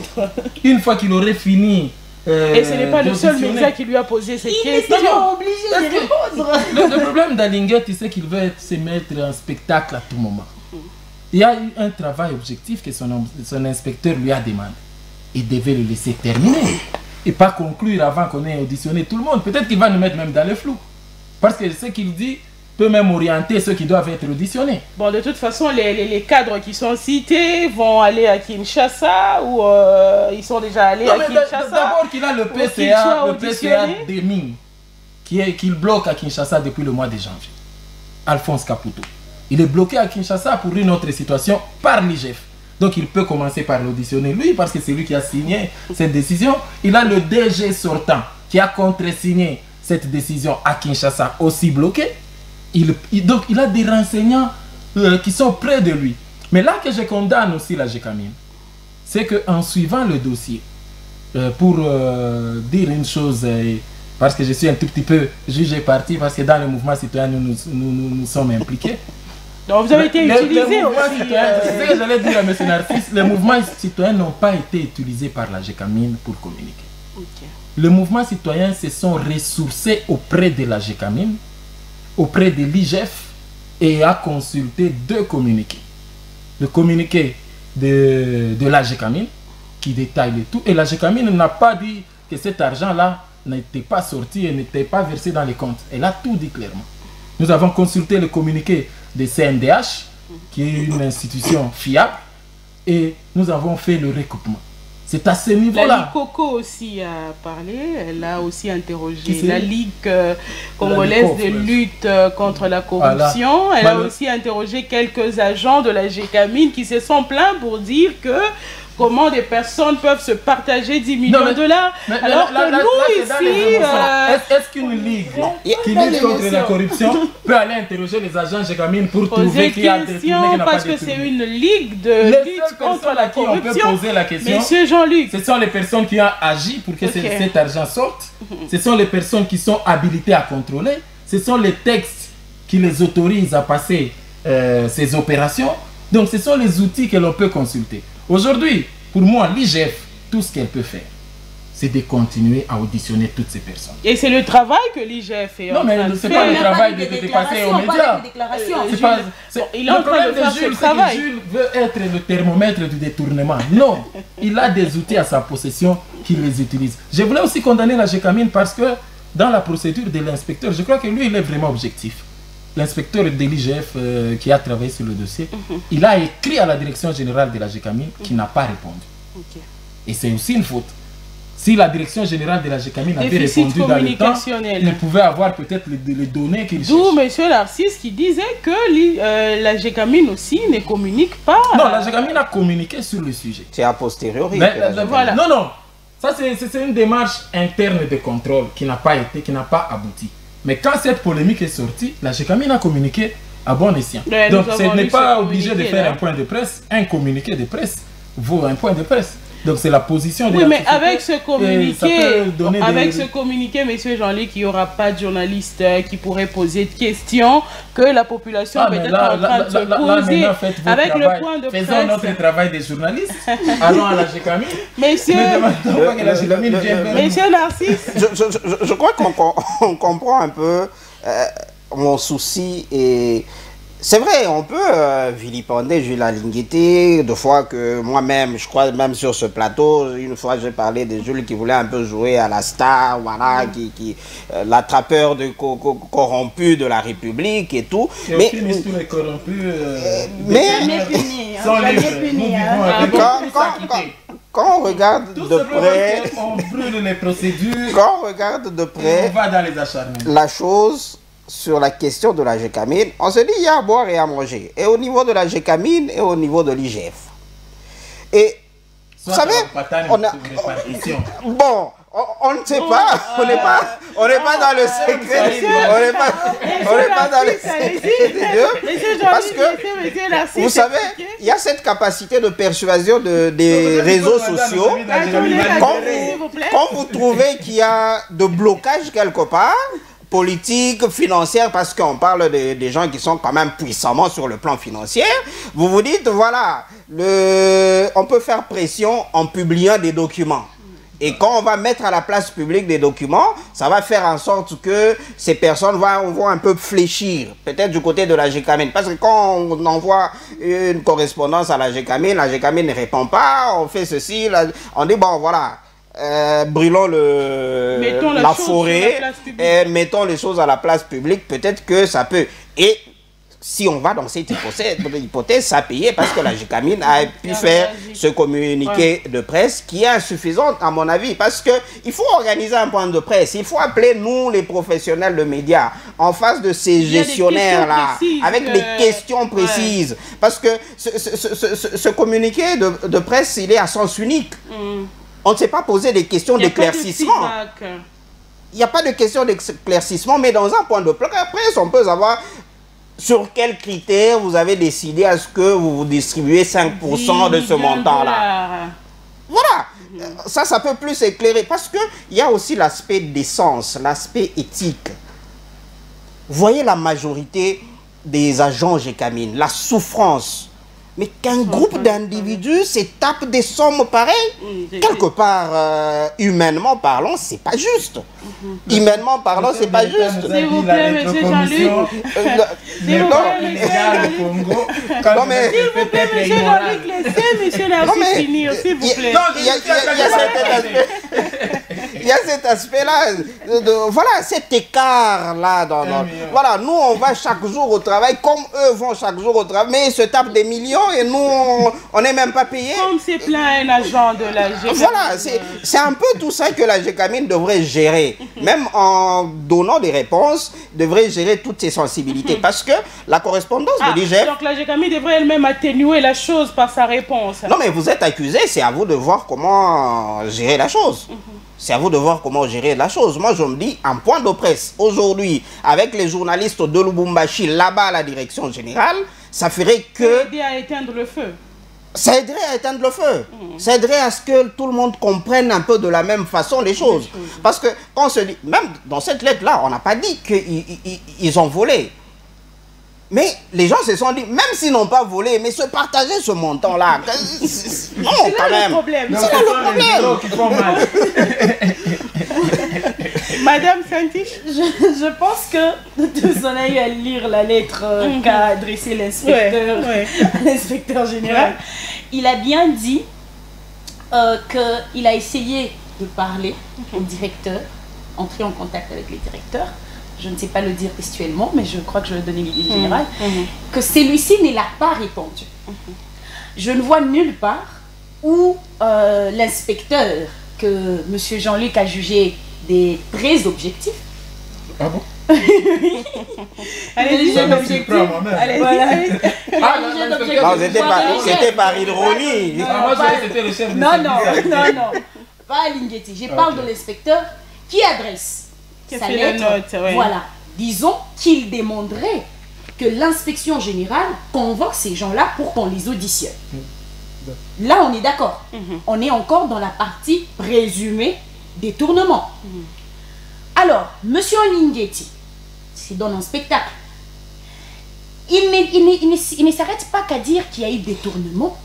[SPEAKER 4] Une fois qu'il aurait fini...
[SPEAKER 1] et ce n'est pas le seul média qui lui a posé ces questions.
[SPEAKER 3] Il était obligé de répondre.
[SPEAKER 4] Le problème d'Alinguetti, c'est qu'il veut se mettre en spectacle à tout moment. Il y a eu un travail objectif que son inspecteur lui a demandé. Il devait le laisser terminer et pas conclure avant qu'on ait auditionné tout le monde. Peut-être qu'il va nous mettre même dans le flou. Parce que ce qu'il dit peut même orienter ceux qui doivent être auditionnés.
[SPEAKER 1] Bon, de toute façon, les cadres qui sont cités vont aller à Kinshasa ou ils sont déjà allés à Kinshasa.
[SPEAKER 4] D'abord qu'il a le PCA des mines qu'il bloque à Kinshasa depuis le mois de janvier. Alphonse Caputo. Il est bloqué à Kinshasa pour une autre situation par l'IGF. Donc il peut commencer par l'auditionner lui parce que c'est lui qui a signé cette décision. Il a le DG sortant qui a contre-signé cette décision à Kinshasa aussi bloqué. Donc il a des renseignants qui sont près de lui. Mais là que je condamne aussi la GECAMIN, c'est qu'en suivant le dossier, pour dire une chose, parce que je suis un tout petit peu jugé parti, parce que dans le mouvement citoyen nous sommes impliqués.
[SPEAKER 1] Donc vous avez été utilisé aussi.
[SPEAKER 4] C'est ce que j'allais dire à M. Narcisse. Les mouvements citoyens n'ont pas été utilisés par la GECAMIN pour communiquer.
[SPEAKER 1] Okay.
[SPEAKER 4] Les mouvements citoyens se sont ressourcés auprès de la GECAMIN, auprès de l'IGF et a consulté deux communiqués. Le communiqué de la GECAMIN qui détaille le tout. Et la GECAMIN n'a pas dit que cet argent-là n'était pas sorti et n'était pas versé dans les comptes. Elle a tout dit clairement. Nous avons consulté le communiqué de CNDH, qui est une institution fiable, et nous avons fait le recoupement. C'est à ce
[SPEAKER 1] La
[SPEAKER 4] niveau-là.
[SPEAKER 1] Ligue Coco aussi a parlé, elle a aussi interrogé
[SPEAKER 4] Qui c'est?
[SPEAKER 1] la Ligue congolaise
[SPEAKER 4] Ligue
[SPEAKER 1] de
[SPEAKER 4] Coco,
[SPEAKER 1] lutte contre la corruption.
[SPEAKER 4] Voilà.
[SPEAKER 1] Elle a aussi interrogé quelques agents de la GECAMIN qui se sont plaints pour dire que comment des personnes peuvent se partager 10 millions de dollars alors que nous ici...
[SPEAKER 4] Est-ce qu'une ligue qui lutte contre la corruption peut aller interroger les agents GECAMIN pour trouver qu'il y a détourné, qu'il n'a pas
[SPEAKER 1] parce que c'est
[SPEAKER 4] détourné?
[SPEAKER 1] une ligue de
[SPEAKER 4] Les
[SPEAKER 1] lutte
[SPEAKER 4] seules
[SPEAKER 1] contre
[SPEAKER 4] personnes
[SPEAKER 1] la
[SPEAKER 4] à qui on peut
[SPEAKER 1] corruption.
[SPEAKER 4] poser la question,
[SPEAKER 1] Monsieur Jean-Luc,
[SPEAKER 4] ce sont les personnes qui ont agi pour que cet argent sorte. Ce sont les personnes qui sont habilitées à contrôler. Ce sont les textes qui les autorisent à passer ces opérations. Donc ce sont les outils que l'on peut consulter. Aujourd'hui, pour moi, l'IGF, tout ce qu'elle peut faire, c'est de continuer à auditionner toutes ces personnes.
[SPEAKER 1] et c'est le travail que l'IGF fait.
[SPEAKER 4] Non, mais ce n'est pas le travail de passer aux médias.
[SPEAKER 1] Il est en train de faire ce travail.
[SPEAKER 4] Jules veut être le thermomètre du détournement. Non, il a des outils à sa possession qu'il les utilise. Je voulais aussi condamner la GECAMIN parce que dans la procédure de l'inspecteur, je crois que lui, il est vraiment objectif. L'inspecteur de l'IGF qui a travaillé sur le dossier, il a écrit à la direction générale de la GECAMIN qui n'a pas répondu. Et c'est aussi une faute. Si la direction générale de la GECAMIN avait répondu dans le temps, il pouvait avoir peut-être les données qu'il cherche.
[SPEAKER 1] D'où M. Narcisse qui disait que la GECAMIN aussi ne communique pas.
[SPEAKER 4] Non, la GECAMIN a communiqué sur le sujet.
[SPEAKER 2] C'est a posteriori.
[SPEAKER 1] Voilà.
[SPEAKER 4] Non, non. Ça, c'est une démarche interne de contrôle qui n'a pas abouti. Mais quand cette polémique est sortie, la GECAMIN a communiqué à bon escient. Donc, ce n'est pas obligé de faire un point de presse. Un communiqué de presse vaut un point de presse. Donc c'est la position de
[SPEAKER 1] oui, mais avec ce communiqué, monsieur Jean-Luc, il n'y aura pas de journaliste qui pourrait poser de questions que la population peut être en train de se poser. Avec le point de presse.
[SPEAKER 4] Faisons notre travail des journalistes. Allons à la GECAMIN.
[SPEAKER 1] Monsieur Narcisse.
[SPEAKER 2] Je crois qu'on comprend un peu mon souci et... C'est vrai, on peut vilipender Jules Alinguité, de fois que moi-même, je crois même sur ce plateau, une fois j'ai parlé de Jules qui voulait un peu jouer à la star, voilà, l'attrapeur de corrompus de la République et tout.
[SPEAKER 4] Et
[SPEAKER 2] mais
[SPEAKER 4] aussi tous les corrompus,
[SPEAKER 2] quand on regarde de près,
[SPEAKER 4] on brûle les procédures,
[SPEAKER 2] quand on regarde de près,
[SPEAKER 4] on va dans les acharnements.
[SPEAKER 2] La chose sur la question de la GECAMIN, on se dit il y a à boire et à manger. Et au niveau de la GECAMIN et au niveau de l'IGF. Et vous savez, on a... Bon, on ne sait pas, on n'est pas dans le secret, on n'est pas dans le secret de Dieu, parce que, vous savez, il y a cette capacité de persuasion des réseaux sociaux. Quand vous trouvez qu'il y a de blocage quelque part, politique, financière, parce qu'on parle des gens qui sont quand même puissamment sur le plan financier, vous vous dites, voilà, on peut faire pression en publiant des documents. Et quand on va mettre à la place publique des documents, ça va faire en sorte que ces personnes vont un peu fléchir, peut-être du côté de la GECAMIN. Parce que quand on envoie une correspondance à la GECAMIN ne répond pas, on fait ceci, on dit, bon, voilà, brûlons la forêt et mettons les choses à la place publique, peut-être que ça peut. Et si on va dans cette hypothèse, ça a payé parce que la GECAMIN a pu faire ce communiqué de presse qui est insuffisant à mon avis, parce qu'il faut organiser un point de presse, il faut appeler nous les professionnels de médias en face de ces gestionnaires-là, avec les questions précises, parce que ce communiqué de presse, il est à sens unique. On ne s'est pas posé des questions d'éclaircissement. Il n'y a pas de questions d'éclaircissement, mais dans un point de presse, on peut savoir sur quels critères vous avez décidé à ce que vous distribuez 5% de ce montant-là. Voilà. Ça peut plus éclairer. Parce qu'il y a aussi l'aspect d'essence, l'aspect éthique. Vous voyez la majorité des agents GECAMIN, la souffrance. Mais qu'un groupe d'individus se tape des sommes pareilles, quelque part, humainement parlant, c'est pas juste. Humainement parlant, c'est pas juste.
[SPEAKER 1] S'il vous plaît, monsieur Jean-Luc. S'il vous plaît, monsieur Jean-Luc, laissez monsieur Narcisse finir, s'il vous plaît.
[SPEAKER 2] Il y a cet aspect-là, voilà, cet écart-là. Voilà, nous, on va chaque jour au travail, comme eux vont chaque jour au travail, mais ils se tapent des millions et nous, on n'est même pas payés.
[SPEAKER 1] Comme c'est plein un agent de la GECAMINE.
[SPEAKER 2] Voilà, c'est un peu tout ça que la GECAMINE devrait gérer. Même en donnant des réponses, devrait gérer toutes ces sensibilités. Parce que la correspondance de l'IGF...
[SPEAKER 1] Donc la GECAMINE devrait elle-même atténuer la chose par sa réponse.
[SPEAKER 2] Non, mais vous êtes accusé, c'est à vous de voir comment gérer la chose. C'est à vous de voir comment gérer la chose. Moi, je me dis, en point de presse, aujourd'hui, avec les journalistes de Lubumbashi, là-bas à la direction générale, ça ferait que...
[SPEAKER 1] Ça aiderait à éteindre le feu.
[SPEAKER 2] Ça aiderait à éteindre le feu. Ça aiderait à ce que tout le monde comprenne un peu de la même façon les choses. Parce que quand on se dit, même dans cette lettre-là, on n'a pas dit qu'ils ont volé. Mais les gens se sont dit, même s'ils n'ont pas volé, mais se partager ce montant-là, non, quand même.
[SPEAKER 1] C'est le problème. Madame Saint-Tiche,
[SPEAKER 3] je pense que de son avis à lire la lettre qu'a adressée l'inspecteur à l'inspecteur général, il a bien dit qu'il a essayé de parler au directeur, entrer en contact avec les directeurs. Je ne sais pas le dire textuellement, mais je crois que je vais donner l'idée générale, que celui-ci ne l'a pas répondu. Je ne vois nulle part où l'inspecteur que M. Jean-Luc a jugé des très objectifs.
[SPEAKER 4] Ah bon?
[SPEAKER 1] Allez,
[SPEAKER 3] j'ai l'objectif.
[SPEAKER 2] Non, c'était par ironie.
[SPEAKER 4] C'était le chef de
[SPEAKER 3] non. Pas Linguetti. Je parle de l'inspecteur qui adresse sa lettre. Voilà. Disons qu'il demanderait que l'inspection générale convoque ces gens-là pour qu'on les auditionne. Là, on est d'accord. On est encore dans la partie présumée détournement. Alors, Monsieur Linguetti, c'est dans un spectacle. Il ne s'arrête pas qu'à dire qu'il y a eu détournement.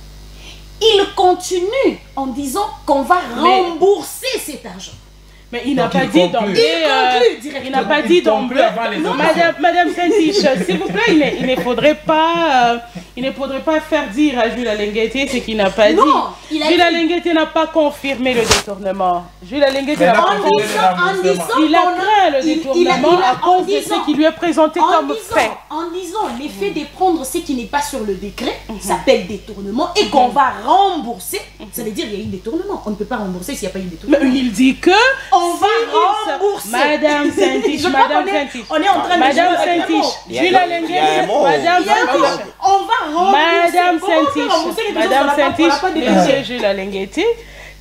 [SPEAKER 3] Il continue en disant qu'on va rembourser cet argent.
[SPEAKER 1] Mais il n'a pas dit d'emblée. Il n'a pas dit d'emblée. Madame Saint-Tiche, s'il vous plaît, il ne faudrait pas faire dire à Jules Alenguetti ce qu'il n'a pas dit. Jules Alenguetti n'a pas confirmé le détournement. Jules Alenguetti n'a pas confirmé. Il a craint le détournement à cause de ce qui lui est présenté comme fait.
[SPEAKER 3] En disant l'effet de prendre ce qui n'est pas sur le décret s'appelle détournement et qu'on va rembourser, ça veut dire qu'il y a eu détournement. On ne peut pas rembourser s'il n'y a pas eu détournement.
[SPEAKER 1] Mais il dit que
[SPEAKER 3] on va rembourser.
[SPEAKER 1] Madame Saint-Tiche, Madame Saint-Tiche.
[SPEAKER 3] On est en train de
[SPEAKER 1] Madame Saint-Tiche, Jules Alenguetti, Madame Saint-Tiche.
[SPEAKER 3] On va rembourser.
[SPEAKER 1] Madame Saint-Tiche, monsieur Jules Alenguetti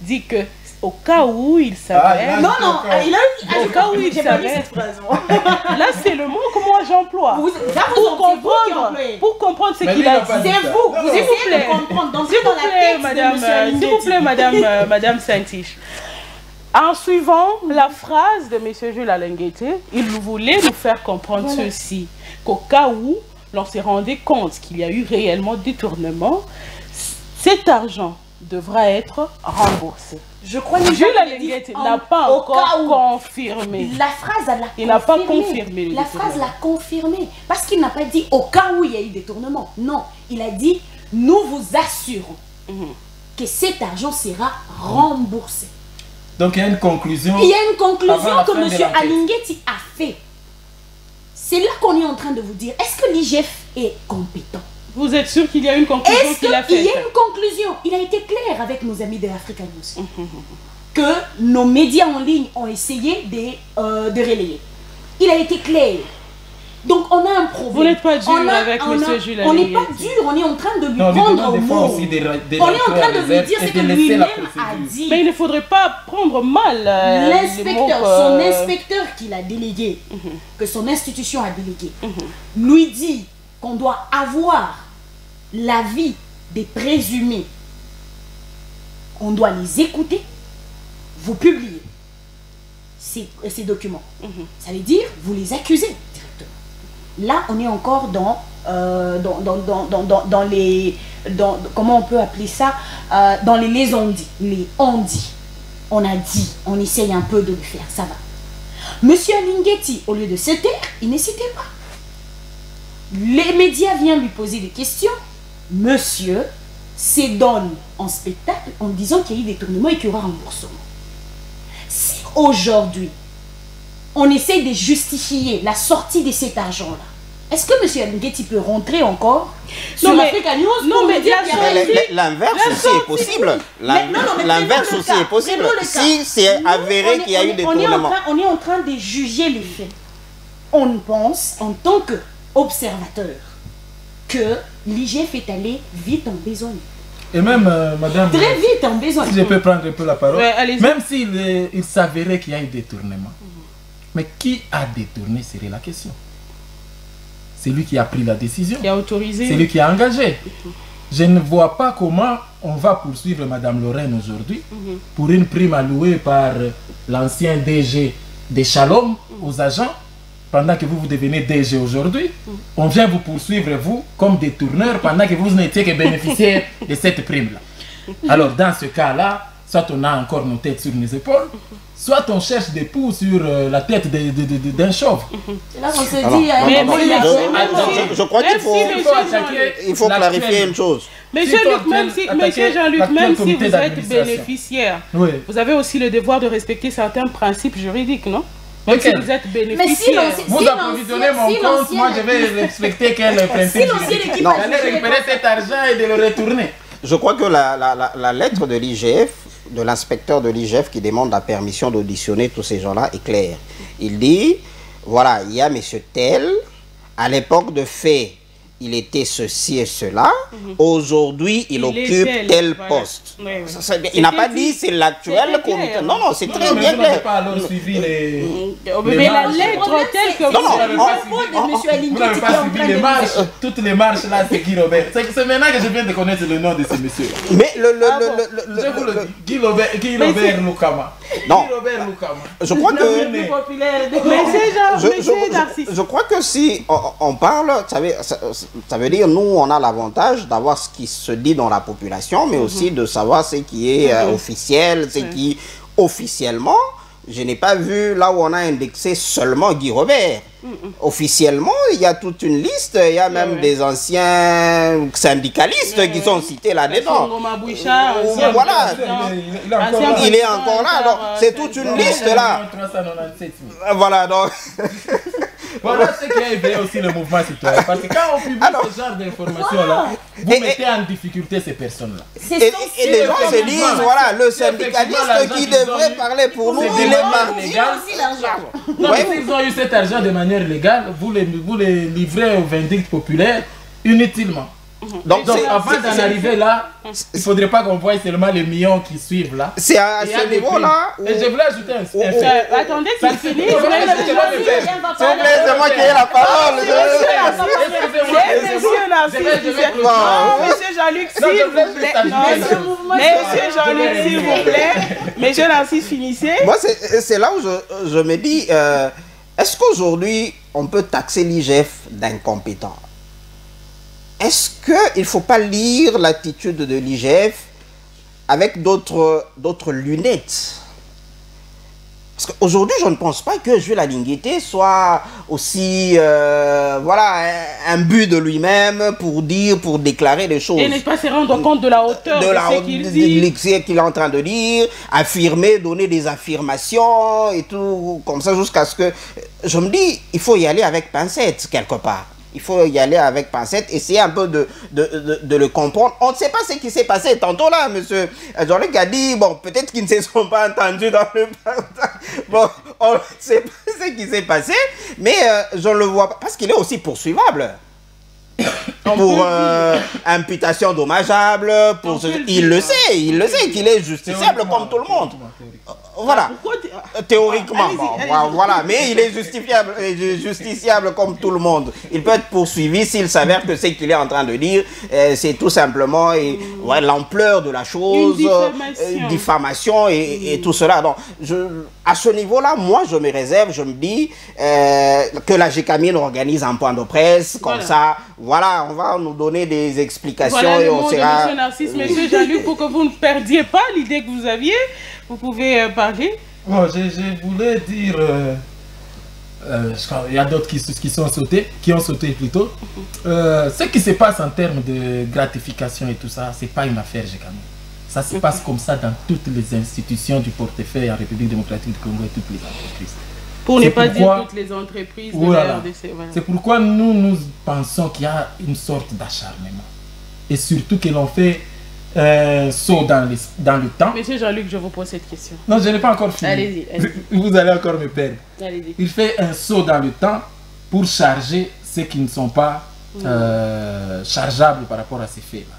[SPEAKER 1] dit que au cas où il s'avère... Au cas où il s'avère... Là, c'est le mot que moi j'emploie. Pour comprendre ce qu'il a dit.
[SPEAKER 3] C'est vous. S'il
[SPEAKER 1] vous plaît, Madame Saint-Tiche. En suivant la phrase de M. Jules Alenguetti, il voulait nous faire comprendre ceci, qu'au cas où l'on s'est rendu compte qu'il y a eu réellement détournement, cet argent devra être remboursé.
[SPEAKER 3] Je crois que
[SPEAKER 1] Jules Alenguetti n'a pas encore confirmé.
[SPEAKER 3] La phrase
[SPEAKER 1] il n'a pas confirmé.
[SPEAKER 3] La phrase l'a confirmé. Parce qu'il n'a pas dit au cas où il y a eu détournement. Non, il a dit nous vous assurons que cet argent sera remboursé.
[SPEAKER 4] Donc il y a une conclusion.
[SPEAKER 3] Il y a une conclusion que M. Alenguetti a fait. C'est là qu'on est en train de vous dire, est-ce que l'IGF est compétent?
[SPEAKER 1] Vous êtes sûr qu'il y a une conclusion qu'il a faite?
[SPEAKER 3] Il y a une conclusion. Il a été clair avec nos amis de l'Africa News. Que nos médias en ligne ont essayé de relayer. Il a été clair. Donc on a un problème.
[SPEAKER 1] Vous n'êtes pas dur avec M. Jules Alenguetti.
[SPEAKER 3] On n'est pas dur, on est en train de lui prendre au mot. On est en train de lui dire ce que lui-même a dit.
[SPEAKER 1] Mais il ne faudrait pas prendre mal
[SPEAKER 3] l'inspecteur, son inspecteur qu'il a délégué, que son institution a délégué, lui dit qu'on doit avoir l'avis des présumés. On doit les écouter, vous publiez ces documents. Ça veut dire, vous les accusez directement. Là, on est encore dans les... comment on peut appeler ça? Dans les on-dit. Les on-dit. On a dit, on essaye un peu de le faire, ça va. Monsieur Alenguetti, au lieu de se taire, il ne s'était pas. Les médias viennent lui poser des questions. Monsieur se donne en spectacle en disant qu'il y a eu détournement et qu'il y aura remboursement. Si aujourd'hui, on essaie de justifier la sortie de cet argent-là, est-ce que M. Alingueti peut rentrer encore sur Africa News?
[SPEAKER 1] Non, mais
[SPEAKER 2] l'inverse aussi est possible. L'inverse aussi est possible. Si c'est avéré qu'il y a eu des tournements.
[SPEAKER 3] On est en train de juger les faits. On pense, en tant qu'observateur, que l'IGF est allé vite en besogne.
[SPEAKER 4] Et même, madame...
[SPEAKER 3] Très vite en besogne.
[SPEAKER 4] Si je peux prendre un peu la parole.
[SPEAKER 1] Ouais,
[SPEAKER 4] même s'il s'avérait qu'il y a eu détournement. Mais qui a détourné serait la question. C'est lui qui a pris la décision.
[SPEAKER 1] Qui a autorisé.
[SPEAKER 4] C'est lui qui a engagé. Je ne vois pas comment on va poursuivre Madame Lorraine aujourd'hui pour une prime allouée par l'ancien DG des Shalom aux agents. Pendant que vous devenez DG aujourd'hui, on vient vous poursuivre, vous, comme détourneur, pendant que vous n'étiez que bénéficiaire de cette prime-là. Alors, dans ce cas-là, soit on a encore nos têtes sur nos épaules, soit on cherche des poux sur la tête d'un chauve.
[SPEAKER 3] Là, on se dit...
[SPEAKER 2] Je crois qu'il faut clarifier une chose.
[SPEAKER 1] Monsieur Jean-Luc, même si vous êtes bénéficiaire, vous avez aussi le devoir de respecter certains principes juridiques, non? Même si vous êtes bénéficiaire.
[SPEAKER 4] Vous approvisionnez mon compte, moi je vais respecter quel principe juridique. D'aller récupérer cet argent et de le retourner.
[SPEAKER 2] Je crois que la lettre de l'IGF, de l'inspecteur de l'IGF qui demande la permission d'auditionner tous ces gens-là est claire. Il dit, voilà, il y a monsieur tel, à l'époque de fait, il était ceci et cela, aujourd'hui il occupe tel poste. Il n'a pas dit c'est l'actuel comité. Non, non, c'est très bien clair.
[SPEAKER 4] Pas alors suivi
[SPEAKER 1] mais la lettre telle que
[SPEAKER 4] vous n'avez pas suivi les marches. Toutes les marches là, c'est Guy Robert. C'est maintenant que je viens de connaître le nom de ce monsieur.
[SPEAKER 2] Mais
[SPEAKER 4] je vous le dis, Guy Robert Lukama.
[SPEAKER 2] Non.
[SPEAKER 4] Guy Robert Lukama.
[SPEAKER 2] Je crois que je crois que si on parle, ça veut dire nous on a l'avantage d'avoir ce qui se dit dans la population, mais aussi de savoir ce qui est officiel, ce qui officiellement. Je n'ai pas vu là où on a indexé seulement Guy Robert. Officiellement, il y a toute une liste, il y a même des anciens syndicalistes qui sont cités là-dedans. Voilà, il est encore là, donc c'est toute une liste là. Voilà, donc...
[SPEAKER 4] Voilà ce qui a éveillé aussi le mouvement citoyen. Parce que quand on publie ce genre d'informations-là, vous mettez en difficulté ces personnes-là.
[SPEAKER 2] Et les gens se disent, voilà, le syndicaliste qui devrait parler pour nous, il est parti.
[SPEAKER 4] Non, mais s'ils ont eu cet argent de manière légale, vous les livrez aux vindictes populaires inutilement. Donc avant d'en arriver là, il ne faudrait pas qu'on voie seulement les millions qui suivent là.
[SPEAKER 2] C'est à ce niveau-là.
[SPEAKER 4] Et je voulais ajouter un fait.
[SPEAKER 1] Attendez qu'il finisse.
[SPEAKER 2] C'est moi qui ai la parole.
[SPEAKER 1] Monsieur Jean-Luc, s'il vous plaît. Monsieur Jean-Luc, s'il vous plaît. Monsieur Narcisse, finissez.
[SPEAKER 2] Moi, c'est là où je me dis, est-ce qu'aujourd'hui, on peut taxer l'IGF d'incompétent? Est-ce qu'il ne faut pas lire l'attitude de l'IGF avec d'autres lunettes? Parce qu'aujourd'hui, je ne pense pas que Jules Alingueti soit aussi, voilà, un but de lui-même pour déclarer des choses.
[SPEAKER 1] Et ne pas se rendre compte de la hauteur de ce qu'il dit.
[SPEAKER 2] Ce qu'il est en train de dire, affirmer, donner des affirmations et tout, comme ça, jusqu'à ce que... Je me dis, il faut y aller avec pincette, quelque part. Il faut y aller avec pincette, essayer un peu de le comprendre. On ne sait pas ce qui s'est passé. Tantôt là, monsieur Jean-Luc a dit, bon, peut-être qu'ils ne se sont pas entendus dans le partage. Bon, on ne sait pas ce qui s'est passé, mais je ne le vois pas, parce qu'il est aussi poursuivable. Pour imputation dommageable, il le sait qu'il est justiciable comme tout le monde. Voilà, théoriquement, voilà, mais il est justiciable comme tout le monde. Il peut être poursuivi s'il s'avère que ce qu'il est en train de dire, c'est tout simplement l'ampleur de la chose, diffamation et tout cela. Donc, à ce niveau-là, moi, je me réserve, je me dis que la GECAMIN organise un point de presse, comme ça, voilà, on va nous donner des explications.
[SPEAKER 1] Voilà
[SPEAKER 2] et on sera...
[SPEAKER 1] Monsieur Narcisse, monsieur Jean-Luc, pour que vous ne perdiez pas l'idée que vous aviez, vous pouvez parler.
[SPEAKER 4] Bon, je voulais dire, il y a d'autres qui ont sauté plutôt. Ce qui se passe en termes de gratification et tout ça, c'est pas une affaire GECAMIN. Ça se passe comme ça dans toutes les institutions du portefeuille en République démocratique du Congo et toutes les entreprises.
[SPEAKER 1] Pour ne pas dire toutes les entreprises de la RDC. Voilà.
[SPEAKER 4] C'est pourquoi nous pensons qu'il y a une sorte d'acharnement. Et surtout que l'on fait saut dans le temps.
[SPEAKER 1] Monsieur Jean-Luc, je vous pose cette question.
[SPEAKER 4] Non, je n'ai pas encore fini.
[SPEAKER 1] Allez-y.
[SPEAKER 4] Vous allez encore me perdre.
[SPEAKER 1] Allez-y.
[SPEAKER 4] Il fait un saut dans le temps pour charger ceux qui ne sont pas chargeables par rapport à ces faits-là.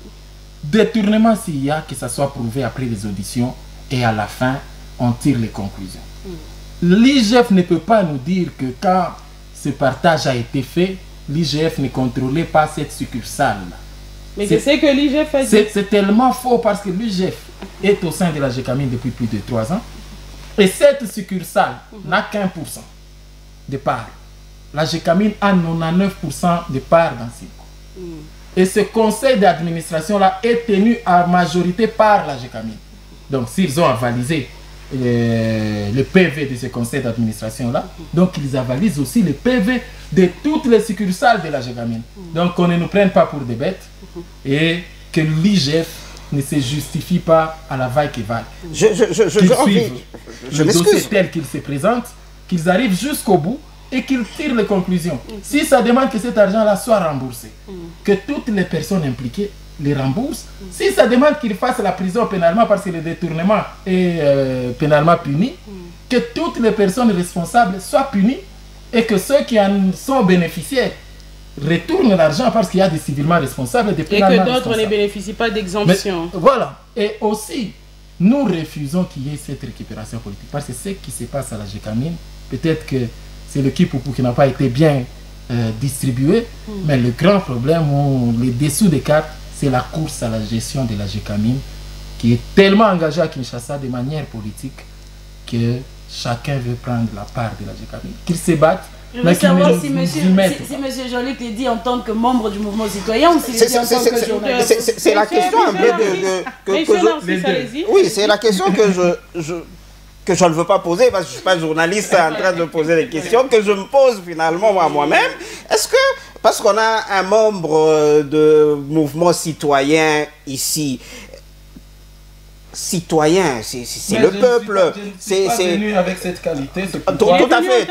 [SPEAKER 4] Détournement s'il y a, que ça soit prouvé après les auditions et à la fin, on tire les conclusions. L'IGF ne peut pas nous dire que quand ce partage a été fait, l'IGF ne contrôlait pas cette succursale-là.
[SPEAKER 1] Mais c'est que l'IGF a dit.
[SPEAKER 4] C'est tellement faux parce que l'IGF est au sein de la GECAMIN depuis plus de 3 ans. Et cette succursale n'a qu'un % de parts. La GECAMIN a 99% de parts dans Silco. Et ce conseil d'administration-là est tenu à majorité par la GECAMIN. Donc s'ils ont avalisé le PV de ce conseil d'administration-là, donc ils avalisent aussi le PV de toutes les succursales de la GECAMIN. Donc qu'on ne nous prenne pas pour des bêtes et que l'IGF ne se justifie pas à la vaille qui vaille.
[SPEAKER 2] Je m'excuse.
[SPEAKER 4] Tel qu'il se présente, qu'ils arrivent jusqu'au bout et qu'ils tirent les conclusions. Si ça demande que cet argent-là soit remboursé, que toutes les personnes impliquées les remboursent. Si ça demande qu'ils fassent la prison pénalement parce que le détournement est pénalement puni, que toutes les personnes responsables soient punies et que ceux qui en sont bénéficiaires retournent l'argent parce qu'il y a des civilement responsables et des pénalement responsables.
[SPEAKER 1] Et que d'autres ne bénéficient pas d'exemption.
[SPEAKER 4] Voilà. Et aussi, nous refusons qu'il y ait cette récupération politique parce que ce qui se passe à la GECAMIN, peut-être que c'est le Kipupu qui n'a pas été bien distribué, mais le grand problème ou les dessous des cartes, c'est la course à la gestion de la GECAMIN qui est tellement engagée à Kinshasa de manière politique que chacun veut prendre la part de la GECAMIN. Qu'ils se battent, mais qu'ils ne
[SPEAKER 3] si monsieur Jean-Luc le dit en tant que membre du mouvement citoyen ou s'il le dit en tant que journaliste.
[SPEAKER 2] C'est la question un peu oui, c'est la question que je ne veux pas poser parce que je ne suis pas journaliste en train de poser des questions que je me pose finalement à moi-même. Est-ce que, parce qu'on a un membre de mouvement citoyen ici, citoyen, c'est le peuple.
[SPEAKER 4] C'est venu avec cette qualité.
[SPEAKER 2] Tout à fait.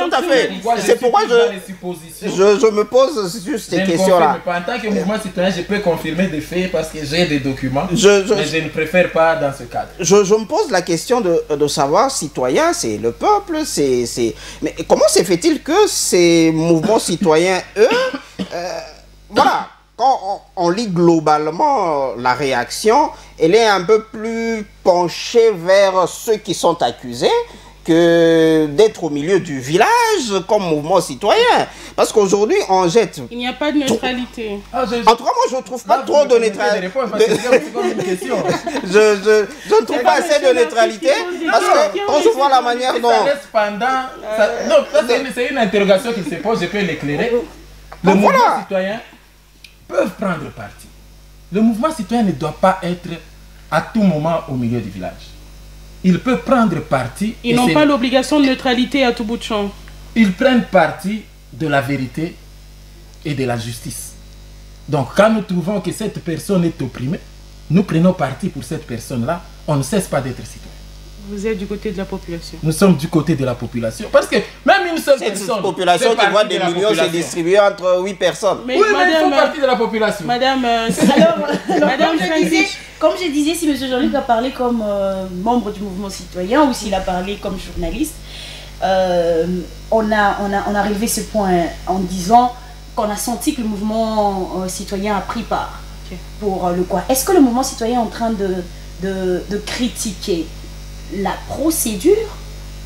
[SPEAKER 2] C'est pourquoi je me pose juste ces questions-là.
[SPEAKER 4] En tant que mouvement citoyen, je peux confirmer des faits parce que j'ai des documents, mais je ne préfère pas dans ce cadre.
[SPEAKER 2] Je me pose la question de savoir, citoyen, c'est le peuple, mais comment se fait-il que ces mouvements citoyens, eux, voilà, quand on lit globalement la réaction, elle est un peu plus penchée vers ceux qui sont accusés que d'être au milieu du village comme mouvement citoyen. Parce qu'aujourd'hui, on jette...
[SPEAKER 1] Il n'y a pas de neutralité.
[SPEAKER 2] En tout cas, moi, je ne trouve pas trop de neutralité. Je ne trouve pas assez de neutralité parce que quand je vois la manière dont...
[SPEAKER 4] C'est une interrogation qui se pose, je peux l'éclairer. Le mouvement citoyen peuvent prendre parti. Le mouvement citoyen ne doit pas être à tout moment au milieu du village. Il peut prendre parti.
[SPEAKER 1] Ils n'ont pas l'obligation de neutralité à tout bout de champ.
[SPEAKER 4] Ils prennent parti de la vérité et de la justice. Donc quand nous trouvons que cette personne est opprimée, nous prenons parti pour cette personne-là. On ne cesse pas d'être citoyen.
[SPEAKER 1] Vous êtes du côté de la population.
[SPEAKER 4] Nous sommes du côté de la population. Parce que même une seule personne...
[SPEAKER 2] Cette population qui voit des millions se distribuer entre 8 personnes.
[SPEAKER 4] Mais oui, mais ils font partie de la population.
[SPEAKER 3] Madame, comme je disais, si M. Jean-Luc a parlé comme membre du mouvement citoyen ou s'il a parlé comme journaliste, on a relevé ce point en disant qu'on a senti que le mouvement citoyen a pris part pour le quoi. Est-ce que le mouvement citoyen est en train de critiquer la procédure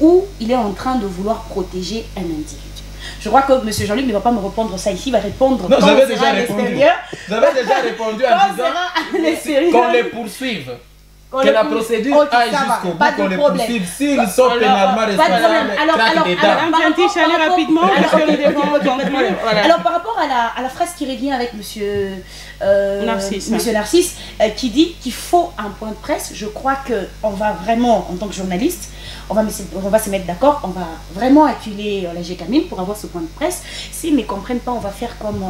[SPEAKER 3] ou il est en train de vouloir protéger un individu? Je crois que M. Jean-Luc ne va pas me répondre ça ici, il va répondre.
[SPEAKER 4] Non, j'avais déjà répondu. J'avais déjà répondu en disant qu'on les poursuive. Que la procédure aille jusqu'au bout, qu'on les poursuive s'ils sont pénalement responsables.
[SPEAKER 3] Alors par rapport à la phrase qui revient avec monsieur Narcisse qui dit qu'il faut un point de presse, je crois qu'on va vraiment, en tant que journaliste, on va se mettre d'accord, on va vraiment acculer la GECAMIN pour avoir ce point de presse. S'ils ne comprennent pas, on va faire comme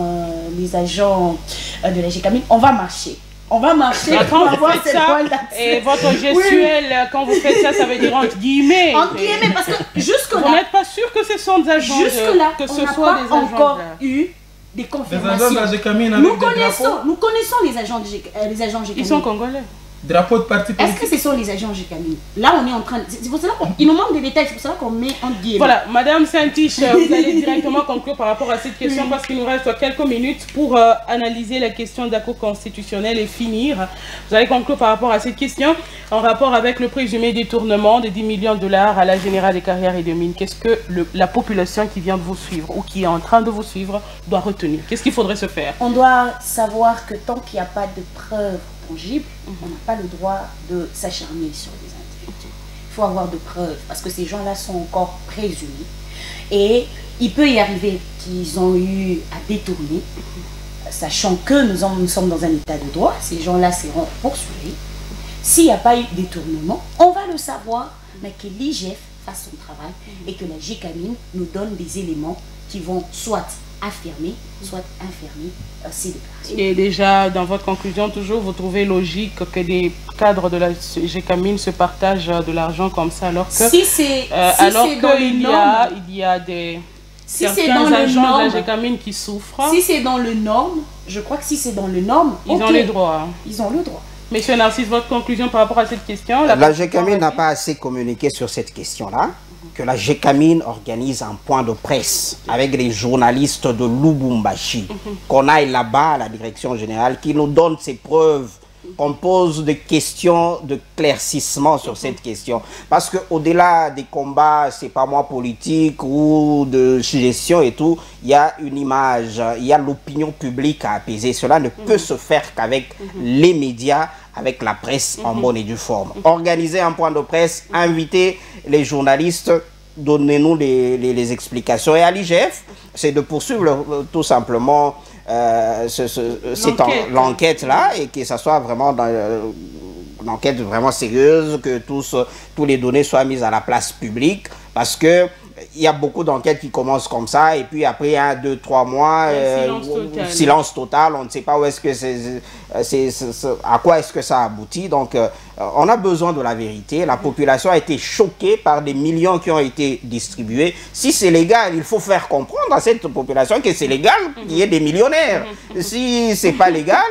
[SPEAKER 3] les agents de la GECAMIN, on va marcher. On va marcher
[SPEAKER 1] Quand
[SPEAKER 3] pour avoir
[SPEAKER 1] vous faites
[SPEAKER 3] cette
[SPEAKER 1] ça,
[SPEAKER 3] toile-là.
[SPEAKER 1] et votre gestuelle, quand vous faites ça, ça veut dire entre guillemets.
[SPEAKER 3] Entre guillemets, parce que
[SPEAKER 1] Vous
[SPEAKER 3] jusque-là,
[SPEAKER 1] n'êtes pas sûr que ce sont des agents
[SPEAKER 3] on
[SPEAKER 1] que ce
[SPEAKER 3] n'a
[SPEAKER 1] soit
[SPEAKER 3] pas
[SPEAKER 1] des agents
[SPEAKER 3] encore
[SPEAKER 1] là.
[SPEAKER 3] eu des
[SPEAKER 4] Les agents
[SPEAKER 3] confirmations.
[SPEAKER 4] de la Gécamine
[SPEAKER 3] Nous
[SPEAKER 4] avec des drapeaux.
[SPEAKER 3] connaissons les agents
[SPEAKER 1] Ils
[SPEAKER 3] Gécamine.
[SPEAKER 1] sont congolais.
[SPEAKER 4] Drapeaux de parti
[SPEAKER 3] Est-ce
[SPEAKER 4] politique.
[SPEAKER 3] que ce sont les agents Gécamine? Là, on est en train de... C'est pour cela qu'il nous manque des détails, c'est pour cela qu'on met en guillemets.
[SPEAKER 1] Voilà, Madame Saint-Tiche, vous allez directement conclure par rapport à cette question parce qu'il nous reste quelques minutes pour analyser la question de la Cour constitutionnelle et finir. Vous allez conclure par rapport à cette question en rapport avec le présumé détournement de 10 millions de dollars à la Générale des Carrières et de Mines. Qu'est-ce que la population qui vient de vous suivre ou qui est en train de vous suivre doit retenir? Qu'est-ce qu'il faudrait se faire?
[SPEAKER 3] On doit savoir que tant qu'il n'y a pas de preuves tangibles, on n'a pas le droit de s'acharner sur les individus. Il faut avoir de preuves parce que ces gens-là sont encore présumés. Et il peut y arriver qu'ils ont eu à détourner, sachant que nous sommes dans un état de droit, ces gens-là seront poursuivis. S'il n'y a pas eu de détournement, on va le savoir, mais que l'IGF fasse son travail et que la Gécamine nous donne des éléments qui vont soit affirmer, soit infirmer ces déclarations.
[SPEAKER 1] Et déjà, dans votre conclusion, toujours, vous trouvez logique que des cadres de la Gécamine se partagent de l'argent comme ça, alors que
[SPEAKER 3] si c'est
[SPEAKER 1] il y a des certains agents de la Gécamine qui souffrent.
[SPEAKER 3] Si c'est dans le norme, je crois que si c'est dans le norme,
[SPEAKER 1] ils ont les droits.
[SPEAKER 3] Ils ont le droit.
[SPEAKER 1] Monsieur Narcisse, votre conclusion par rapport à cette question?
[SPEAKER 2] La Gécamine n'a pas assez communiqué sur cette question-là. Que la Gécamine organise un point de presse avec les journalistes de Lubumbashi, qu'on aille là-bas à la direction générale, qui nous donne ses preuves, qu'on pose des questions de claircissement sur cette question. Parce qu'au-delà des combats, c'est pas moi politique ou de gestion et tout, il y a une image, il y a l'opinion publique à apaiser. Cela ne peut se faire qu'avec les médias, avec la presse en bonne et due forme. Organiser un point de presse, inviter les journalistes, donnez-nous les explications. Et à l'IGF, c'est de poursuivre tout simplement l'enquête-là et que ça soit vraiment dans une enquête vraiment sérieuse, que tous les données soient mises à la place publique parce que il y a beaucoup d'enquêtes qui commencent comme ça et puis après 1, 2, 3 mois, silence total, on ne sait pas où est-ce que à quoi est-ce que ça aboutit. Donc on a besoin de la vérité. La population a été choquée par des millions qui ont été distribués. Si c'est légal, il faut faire comprendre à cette population que c'est légal qu'il y ait des millionnaires. Si c'est pas légal,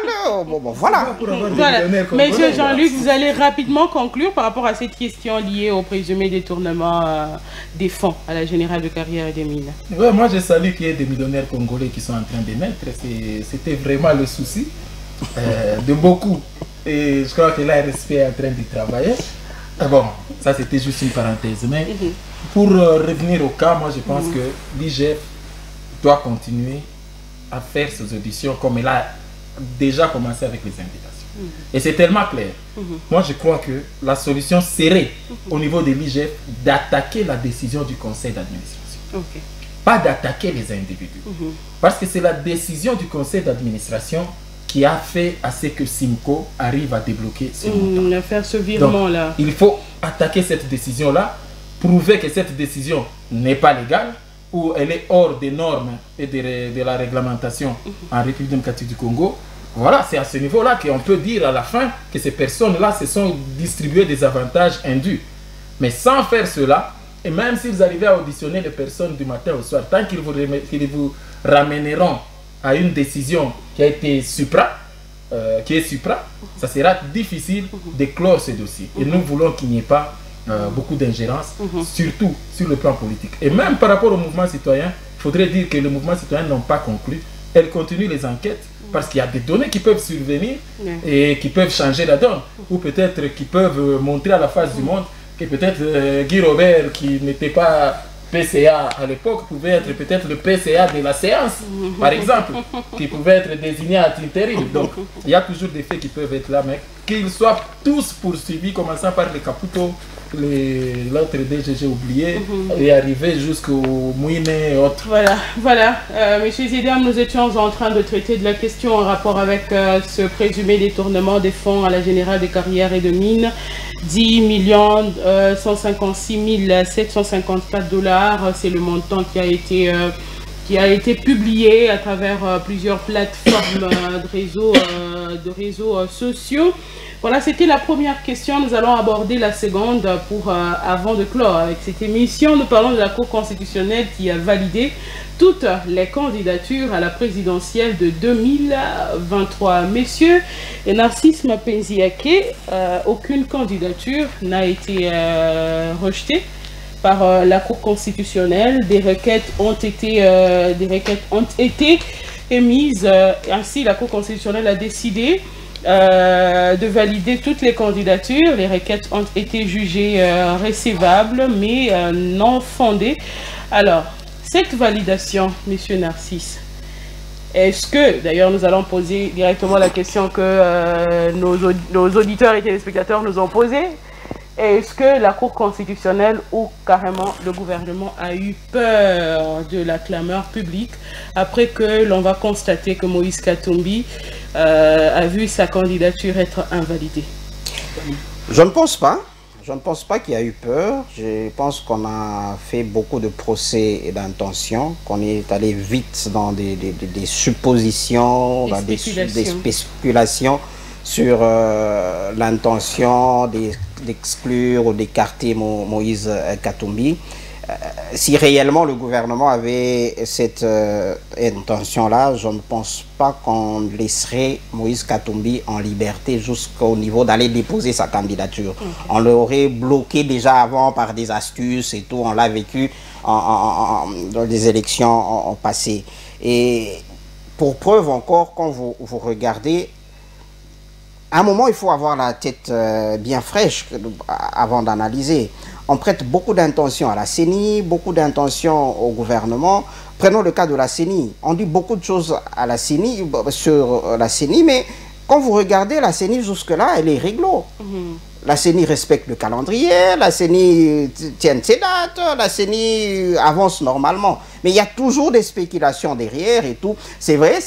[SPEAKER 2] bon voilà.
[SPEAKER 1] Voilà. Monsieur Jean-Luc, vous allez rapidement conclure par rapport à cette question liée au présumé détournement des fonds à la Générale de Carrières et des Mines.
[SPEAKER 4] Ouais, moi je salue qu'il y ait des millionnaires congolais qui sont en train d'émettre. C'était vraiment le souci de beaucoup. Et je crois que l'ARSP est en train d'y travailler. Bon, ça c'était juste une parenthèse. Mais pour revenir au cas, moi je pense que l'IGF doit continuer à faire ses auditions comme elle a déjà commencé avec les invitations. Et c'est tellement clair. Moi je crois que la solution serait au niveau de l'IGF d'attaquer la décision du conseil d'administration. Pas d'attaquer les individus. Parce que c'est la décision du conseil d'administration qui a fait à ce que Simco arrive à débloquer ce montant.
[SPEAKER 1] Faire ce virement-là.
[SPEAKER 4] Il faut attaquer cette décision-là, prouver que cette décision n'est pas légale ou elle est hors des normes et de la réglementation en République démocratique du Congo. Voilà, c'est à ce niveau-là qu'on peut dire à la fin que ces personnes-là se sont distribuées des avantages indus. Mais sans faire cela, et même s'ils arrivaient à auditionner les personnes du matin au soir, tant qu'ils vous ramèneront à une décision qui a été supra, ça sera difficile de clore ce dossier. Et nous voulons qu'il n'y ait pas beaucoup d'ingérence, surtout sur le plan politique. Et même par rapport au mouvement citoyen, il faudrait dire que le mouvement citoyen n'ont pas conclu. Elles continuent les enquêtes parce qu'il y a des données qui peuvent survenir et qui peuvent changer la donne. Ou peut-être qui peuvent montrer à la face du monde que peut-être Guy Robert, qui n'était pas PCA à l'époque, pouvait être peut-être le PCA de la séance, par exemple, qui pouvait être désigné à intérim. Donc, il y a toujours des faits qui peuvent être là, mais qu'ils soient tous poursuivis, commençant par les Caputo, l'autre DG, j'ai oublié, et arriver jusqu'au Mouine et autres.
[SPEAKER 1] Voilà. Monsieur Zidane, nous étions en train de traiter de la question en rapport avec ce présumé détournement des fonds à la Générale des Carrières et de Mines. 10 156 754 $, c'est le montant qui a été qui a été publié à travers plusieurs plateformes de réseaux sociaux. Voilà, c'était la première question. Nous allons aborder la seconde avant de clore avec cette émission. Nous parlons de la Cour constitutionnelle qui a validé toutes les candidatures à la présidentielle de 2023. Messieurs, et Narcisse Mapenziake, aucune candidature n'a été rejetée par la Cour constitutionnelle. Des requêtes ont été émises. Ainsi, la Cour constitutionnelle a décidé de valider toutes les candidatures. Les requêtes ont été jugées recevables, mais non fondées. Alors, cette validation, Monsieur Narcisse, est-ce que, d'ailleurs nous allons poser directement la question que nos auditeurs et téléspectateurs nous ont posée, est-ce que la Cour constitutionnelle ou carrément le gouvernement a eu peur de la clameur publique après que l'on va constater que Moïse Katumbi a vu sa candidature être invalidée?
[SPEAKER 2] Je ne pense pas. Je ne pense pas qu'il y a eu peur. Je pense qu'on a fait beaucoup de procès d'intention, qu'on est allé vite dans des suppositions, dans des spéculations sur l'intention d'exclure ou d'écarter Moïse Katumbi. Si réellement le gouvernement avait cette intention-là, je ne pense pas qu'on laisserait Moïse Katumbi en liberté jusqu'au niveau d'aller déposer sa candidature. Okay. On l'aurait bloqué déjà avant par des astuces et tout, on l'a vécu dans des élections passées. Et pour preuve encore, quand vous regardez, à un moment, il faut avoir la tête bien fraîche avant d'analyser. On prête beaucoup d'intentions à la CENI, beaucoup d'intentions au gouvernement. Prenons le cas de la CENI. On dit beaucoup de choses à la CENI, sur la CENI, mais quand vous regardez la CENI jusque-là, elle est réglo. La CENI respecte le calendrier, la CENI tient ses dates, la CENI avance normalement. Mais il y a toujours des spéculations derrière et tout. C'est vrai,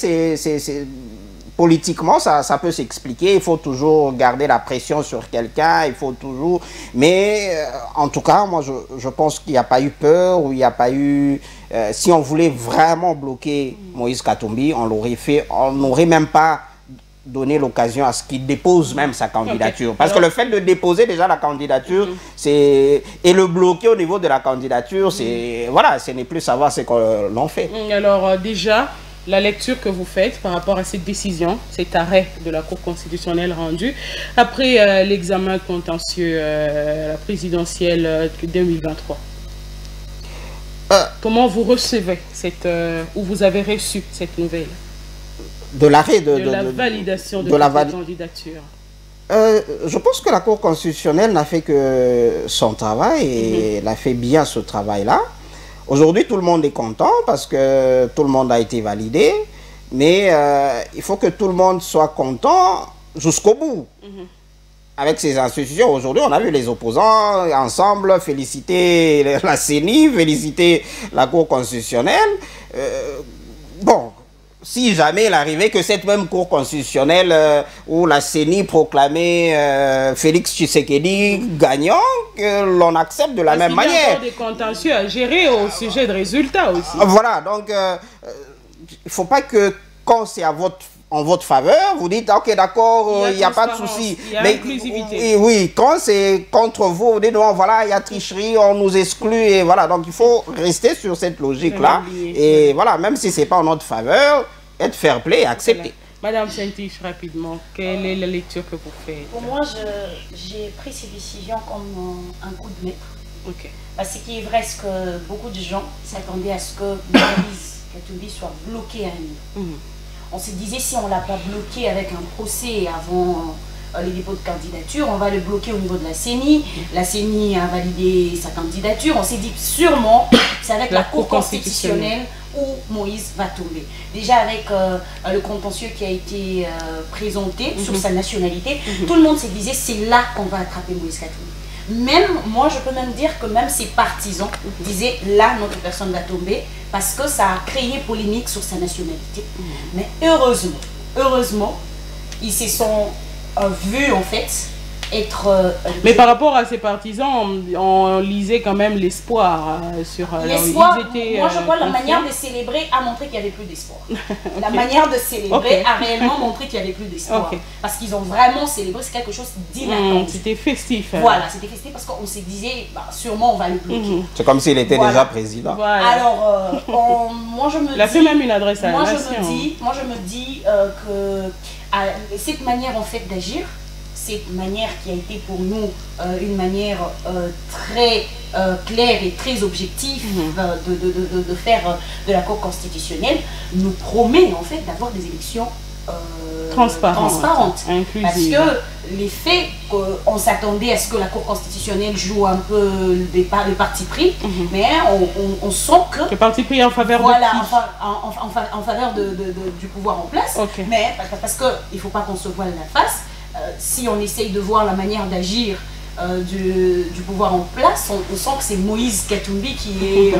[SPEAKER 2] politiquement, ça peut s'expliquer. Il faut toujours garder la pression sur quelqu'un. Il faut toujours... Mais en tout cas, moi, je pense qu'il n'y a pas eu peur ou il n'y a pas eu... si on voulait vraiment bloquer Moïse Katumbi, on l'aurait fait. On n'aurait même pas donné l'occasion à ce qu'il dépose même sa candidature. Okay. Parce que le fait de déposer déjà la candidature, et le bloquer au niveau de la candidature, voilà, ce n'est plus savoir ce que l'on fait.
[SPEAKER 1] Alors déjà... la lecture que vous faites par rapport à cette décision, cet arrêt de la Cour constitutionnelle rendu après l'examen contentieux la présidentielle 2023. Comment vous recevez ou vous avez reçu cette nouvelle
[SPEAKER 2] de l'arrêt de
[SPEAKER 1] la validation de la candidature?
[SPEAKER 2] Je pense que la Cour constitutionnelle n'a fait que son travail et elle a fait bien ce travail-là. Aujourd'hui, tout le monde est content parce que tout le monde a été validé, mais il faut que tout le monde soit content jusqu'au bout. Avec ces institutions, aujourd'hui, on a vu les opposants ensemble féliciter la CENI, féliciter la Cour constitutionnelle. Bon, si jamais il arrivait que cette même Cour constitutionnelle où la CENI proclamait Félix Tshisekedi gagnant, que l'on accepte de la même manière. Il y a encore
[SPEAKER 1] des contentieux à gérer au sujet de résultats aussi.
[SPEAKER 2] Voilà, donc il ne faut pas que quand c'est en votre faveur, vous dites ok d'accord, il n'y a pas de souci.
[SPEAKER 1] Il y a inclusivité.
[SPEAKER 2] Oui, quand c'est contre vous, vous dites non, voilà, il y a tricherie, on nous exclut et voilà. Donc il faut rester sur cette logique-là. Et voilà, même si ce n'est pas en notre faveur, être fair play et accepter.
[SPEAKER 1] Madame Saint-Tiche, rapidement, quelle est la lecture que vous faites?
[SPEAKER 3] Pour moi, j'ai pris ces décisions comme un coup de maître.
[SPEAKER 1] Okay.
[SPEAKER 3] Parce qu'il est vrai que beaucoup de gens s'attendaient à ce que Moïse Katumbi soit bloqué à nous. On se disait, si on ne l'a pas bloqué avec un procès avant les dépôts de candidature, on va le bloquer au niveau de la CENI. La CENI a validé sa candidature. On s'est dit, sûrement, c'est avec la Cour constitutionnelle où Moïse va tomber. Déjà avec le contentieux qui a été présenté sur sa nationalité, tout le monde se disait, c'est là qu'on va attraper Moïse Katumbi. Même, moi je peux même dire que même ses partisans disaient, là notre personne va tomber, parce que ça a créé polémique sur sa nationalité. Mais heureusement, ils se sont vus en fait être...
[SPEAKER 1] Mais par rapport à ces partisans, on lisait quand même l'espoir sur...
[SPEAKER 3] L'espoir, moi je crois la manière de célébrer a montré qu'il n'y avait plus d'espoir. Okay. La manière de célébrer a réellement montré qu'il n'y avait plus d'espoir. Parce qu'ils ont vraiment célébré, c'est quelque chose d'inattendu.
[SPEAKER 1] C'était festif.
[SPEAKER 3] Voilà, c'était festif parce qu'on se disait, bah, sûrement on va le bloquer.
[SPEAKER 2] C'est comme s'il était déjà président.
[SPEAKER 3] Voilà. Alors, moi je me dis...
[SPEAKER 1] Il a fait même une adresse à la nation.
[SPEAKER 3] Moi je me dis que cette manière en fait d'agir, cette manière qui a été pour nous une manière très claire et très objective de faire de la Cour constitutionnelle, nous promet en fait d'avoir des élections transparentes. Parce que les faits qu'on s'attendait à ce que la Cour constitutionnelle joue un peu le parti pris, mais on sent que...
[SPEAKER 1] Le parti pris en faveur
[SPEAKER 3] de qui? En faveur du pouvoir en place, mais parce qu'il ne faut pas qu'on se voile la face. Si on essaye de voir la manière d'agir du pouvoir en place, on sent que c'est Moïse Katumbi qui est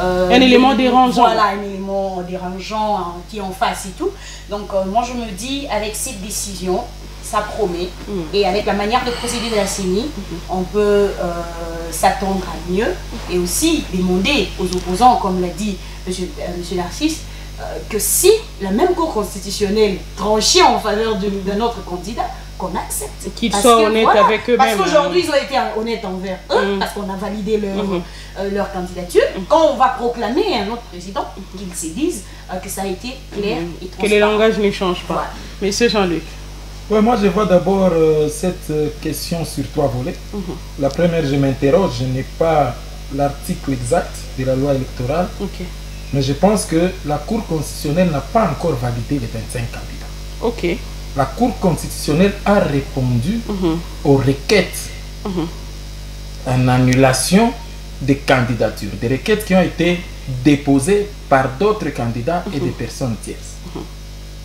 [SPEAKER 1] un élément dérangeant.
[SPEAKER 3] Voilà, un élément dérangeant qui est en face et tout. Donc moi je me dis, avec cette décision, ça promet, et avec la manière de procéder de la CENI, on peut s'attendre à mieux, et aussi demander aux opposants, comme l'a dit M. Narcisse, que si la même Cour constitutionnelle tranchait en faveur d'un autre candidat, qu'on accepte.
[SPEAKER 1] Qu'ils soient honnêtes avec eux-mêmes.
[SPEAKER 3] Parce qu'aujourd'hui, ils ont été honnêtes envers eux, parce qu'on a validé leur candidature. Quand on va proclamer un autre président, qu'ils se disent que ça a été clair et transparent.
[SPEAKER 1] Que les langages ne changent pas. Ouais. Monsieur Jean-Luc.
[SPEAKER 4] Ouais, moi, je vois d'abord cette question sur 3 volets. La première, je m'interroge, je n'ai pas l'article exact de la loi électorale. Mais je pense que la Cour constitutionnelle n'a pas encore validé les 25 candidats. La Cour constitutionnelle a répondu aux requêtes en annulation des candidatures, des requêtes qui ont été déposées par d'autres candidats et des personnes tierces.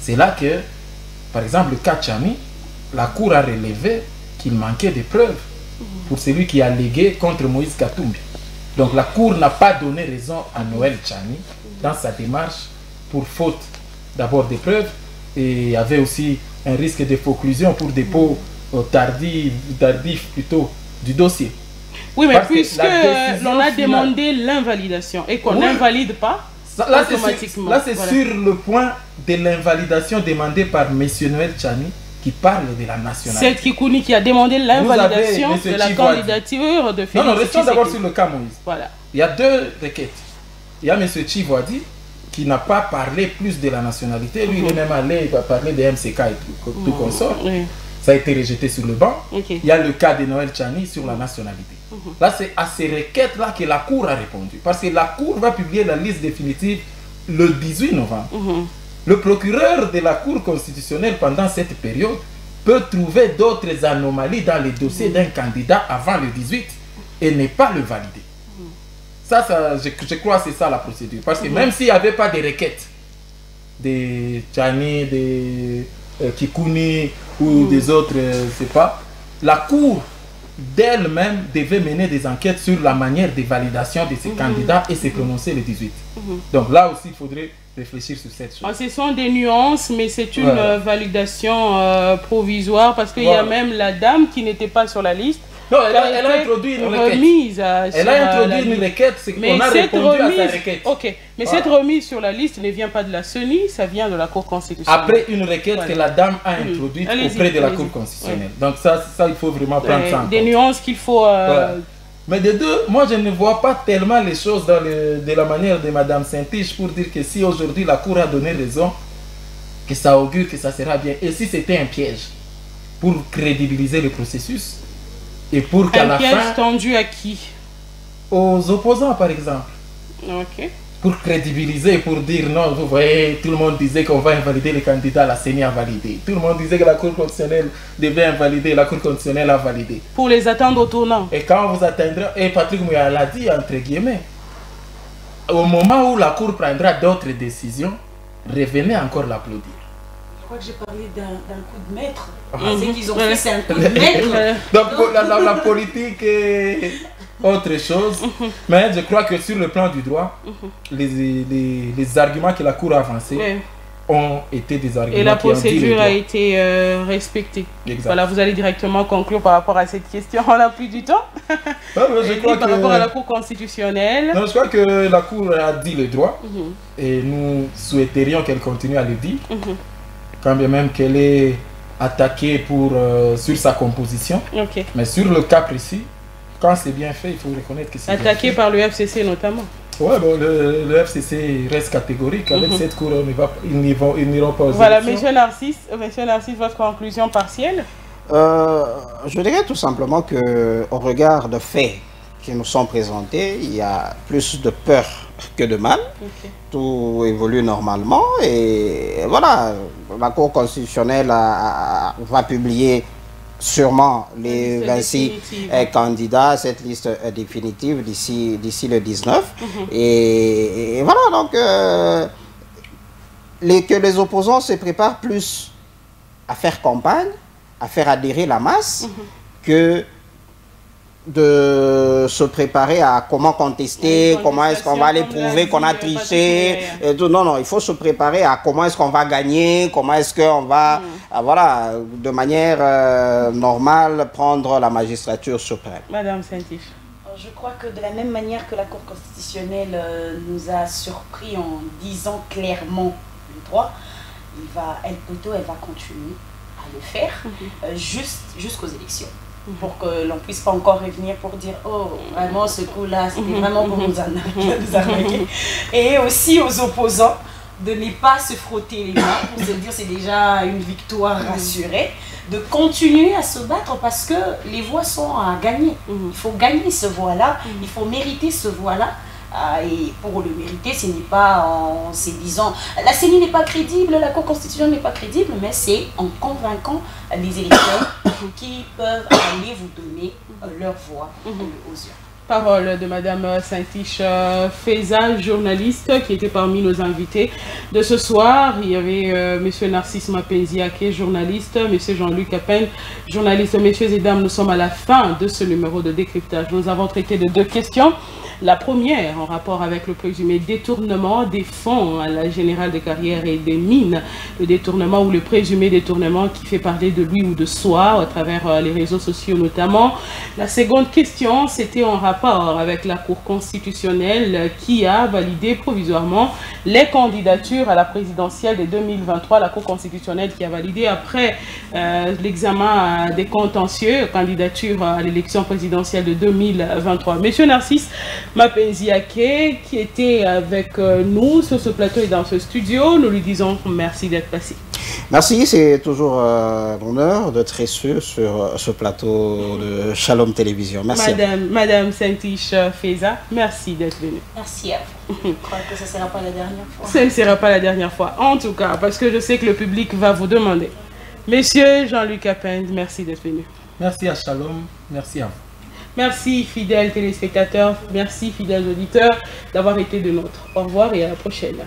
[SPEAKER 4] C'est là que, par exemple, le cas Tchani, la Cour a relevé qu'il manquait de preuves pour celui qui a allégué contre Moïse Katumbi. Donc la Cour n'a pas donné raison à Noël Tchani dans sa démarche pour faute d'abord des preuves, et il y avait aussi un risque de conclusion pour dépôt tardif plutôt du dossier.
[SPEAKER 1] Oui, mais puisque l'on a demandé l'invalidation et qu'on n'invalide pas, automatiquement.
[SPEAKER 4] Là, c'est sur le point de l'invalidation demandée par M. Noël Tchani qui parle de la nationalité.
[SPEAKER 1] C'est Kikouni qui a demandé l'invalidation de la candidature de Félix.
[SPEAKER 4] Non, restons d'abord sur le cas Moïse.
[SPEAKER 1] Voilà.
[SPEAKER 4] Il y a 2 requêtes. Il y a M. Tchivoadi qui n'a pas parlé plus de la nationalité. Lui, il est même allé parler des MCK et tout consort. Ça a été rejeté sur le banc. Il y a le cas de Noël Tchani sur la nationalité. Là, c'est à ces requêtes-là que la Cour a répondu. Parce que la Cour va publier la liste définitive le 18 novembre. Le procureur de la Cour constitutionnelle, pendant cette période, peut trouver d'autres anomalies dans les dossiers d'un candidat avant le 18 et ne pas le valider. Ça, je crois que c'est ça la procédure. Parce que même s'il n'y avait pas de requêtes de Tchani, de Kikouni ou des autres, je ne sais pas, la Cour d'elle-même devait mener des enquêtes sur la manière de validation de ces candidats et se prononcer le 18. Donc là aussi, il faudrait réfléchir sur cette chose.
[SPEAKER 1] Ce sont des nuances, mais c'est une validation provisoire parce qu'il y a même la dame qui n'était pas sur la liste.
[SPEAKER 4] Non, elle a introduit une requête. Elle a introduit une requête, c'est qu'on a répondu à sa requête.
[SPEAKER 1] Ok, mais cette remise sur la liste ne vient pas de la CENI, ça vient de la Cour constitutionnelle.
[SPEAKER 4] Après une requête que la dame a introduite auprès de la Cour constitutionnelle. Donc ça, il faut vraiment prendre ça en compte.
[SPEAKER 1] Des nuances qu'il faut...
[SPEAKER 4] Mais de deux, moi je ne vois pas tellement les choses de la manière de Mme Saint-Tige pour dire que si aujourd'hui la Cour a donné raison, que ça augure que ça sera bien. Et si c'était un piège pour crédibiliser le processus, et pour qu'à la fin...
[SPEAKER 1] Un piège tendu à qui?
[SPEAKER 4] Aux opposants, par exemple.
[SPEAKER 1] Ok.
[SPEAKER 4] Pour crédibiliser, pour dire non, vous voyez, tout le monde disait qu'on va invalider les candidats, la CENI a validé. Tout le monde disait que la Cour constitutionnelle devait invalider, la Cour constitutionnelle a validé.
[SPEAKER 1] Pour les attendre au tournant.
[SPEAKER 4] Et quand vous atteindrez, et Patrick Mouyala l'a dit, entre guillemets, au moment où la Cour prendra d'autres décisions, revenez encore l'applaudir.
[SPEAKER 3] Je crois que j'ai parlé d'un coup de maître. C'est qu'ils ont fait, c'est un coup de maître.
[SPEAKER 4] Donc la politique est autre chose. Mais je crois que sur le plan du droit, les arguments que la Cour a avancés ont été des arguments.
[SPEAKER 1] Et la
[SPEAKER 4] qui ont dit les
[SPEAKER 1] procédure
[SPEAKER 4] droits.
[SPEAKER 1] a été respectée.
[SPEAKER 4] Exact.
[SPEAKER 1] Voilà, vous allez directement conclure par rapport à cette question. On n'a plus du temps.
[SPEAKER 4] Je
[SPEAKER 1] Et
[SPEAKER 4] crois
[SPEAKER 1] puis, par
[SPEAKER 4] que-
[SPEAKER 1] rapport à la Cour constitutionnelle.
[SPEAKER 4] Non, je crois que la Cour a dit les droits et nous souhaiterions qu'elle continue à le dire, quand bien même qu'elle est attaquée sur sa composition.
[SPEAKER 1] Ok.
[SPEAKER 4] Mais sur le cas précis, quand c'est bien fait, il faut reconnaître que c'est bien
[SPEAKER 1] Attaqué
[SPEAKER 4] fait.
[SPEAKER 1] par le FCC notamment.
[SPEAKER 4] Ouais, bon, le FCC reste catégorique. Avec cette Cour, ils n'iront pas aux
[SPEAKER 1] Voilà,
[SPEAKER 4] élections.
[SPEAKER 1] Monsieur Narcisse, votre conclusion partielle.
[SPEAKER 2] Je dirais tout simplement que au regard de faits qui nous sont présentés, il y a plus de peur que de mal.
[SPEAKER 1] Ok.
[SPEAKER 2] Tout évolue normalement et voilà, la Cour constitutionnelle va publier sûrement les
[SPEAKER 1] liste
[SPEAKER 2] 26
[SPEAKER 1] définitive.
[SPEAKER 2] candidats, cette liste définitive d'ici le 19. Et voilà, donc que les opposants se préparent plus à faire campagne, à faire adhérer la masse, que de se préparer à comment contester,
[SPEAKER 1] Une
[SPEAKER 2] comment est-ce qu'on va aller
[SPEAKER 1] contestation,
[SPEAKER 2] prouver qu'on a
[SPEAKER 1] comme l'a dit,
[SPEAKER 2] triché.
[SPEAKER 1] Patrick
[SPEAKER 2] Et tout. Non, non, il faut se préparer à comment est-ce qu'on va gagner, comment est-ce qu'on va, voilà, de manière normale, prendre la magistrature suprême.
[SPEAKER 1] Madame Saint-Ife.
[SPEAKER 3] Je crois que de la même manière que la Cour constitutionnelle nous a surpris en disant clairement le droit, elle va continuer à le faire jusqu'aux élections. Pour que l'on puisse pas encore revenir pour dire oh vraiment ce coup-là c'était vraiment pour nous arnaquer. Et aussi aux opposants de ne pas se frotter les mains pour se dire c'est déjà une victoire rassurée, de continuer à se battre parce que les voix sont à gagner. Il faut gagner ce voix-là, il faut mériter ce voix-là. Et pour le mériter, ce n'est pas en se disant la CENI n'est pas crédible, la Cour constitutionnelle n'est pas crédible, mais c'est en convaincant les électeurs qui peuvent aller vous donner leur voix aux yeux.
[SPEAKER 1] Parole de Madame Saint-Iche Feza, journaliste, qui était parmi nos invités de ce soir. Il y avait Monsieur Narcisse Mapenziake, journaliste, Monsieur Jean-Luc Apen, journaliste. Messieurs et dames, nous sommes à la fin de ce numéro de décryptage. Nous avons traité de deux questions. La première, en rapport avec le présumé détournement des fonds à la Générale des Carrières et des Mines, le détournement ou le présumé détournement qui fait parler de lui ou de soi à travers les réseaux sociaux notamment. La seconde question, c'était en rapport avec la Cour constitutionnelle qui a validé provisoirement les candidatures à la présidentielle de 2023. La Cour constitutionnelle qui a validé après l'examen des contentieux, candidature à l'élection présidentielle de 2023. Monsieur Narcisse Mapenziake, qui était avec nous sur ce plateau et dans ce studio, nous lui disons merci d'être passé.
[SPEAKER 2] Merci, c'est toujours un honneur d'être reçu sur ce plateau de Shalom Télévision. Merci.
[SPEAKER 1] Madame Saint-Iche Feza, merci d'être venue.
[SPEAKER 3] Merci à vous. Je crois que ce ne sera pas la dernière fois.
[SPEAKER 1] Ce ne sera pas la dernière fois, en tout cas, parce que je sais que le public va vous demander. Monsieur Jean-Luc Apen, merci d'être venu.
[SPEAKER 4] Merci à Shalom, merci à vous.
[SPEAKER 1] Merci fidèles téléspectateurs, merci fidèles auditeurs d'avoir été de nôtres. Au revoir et à la prochaine.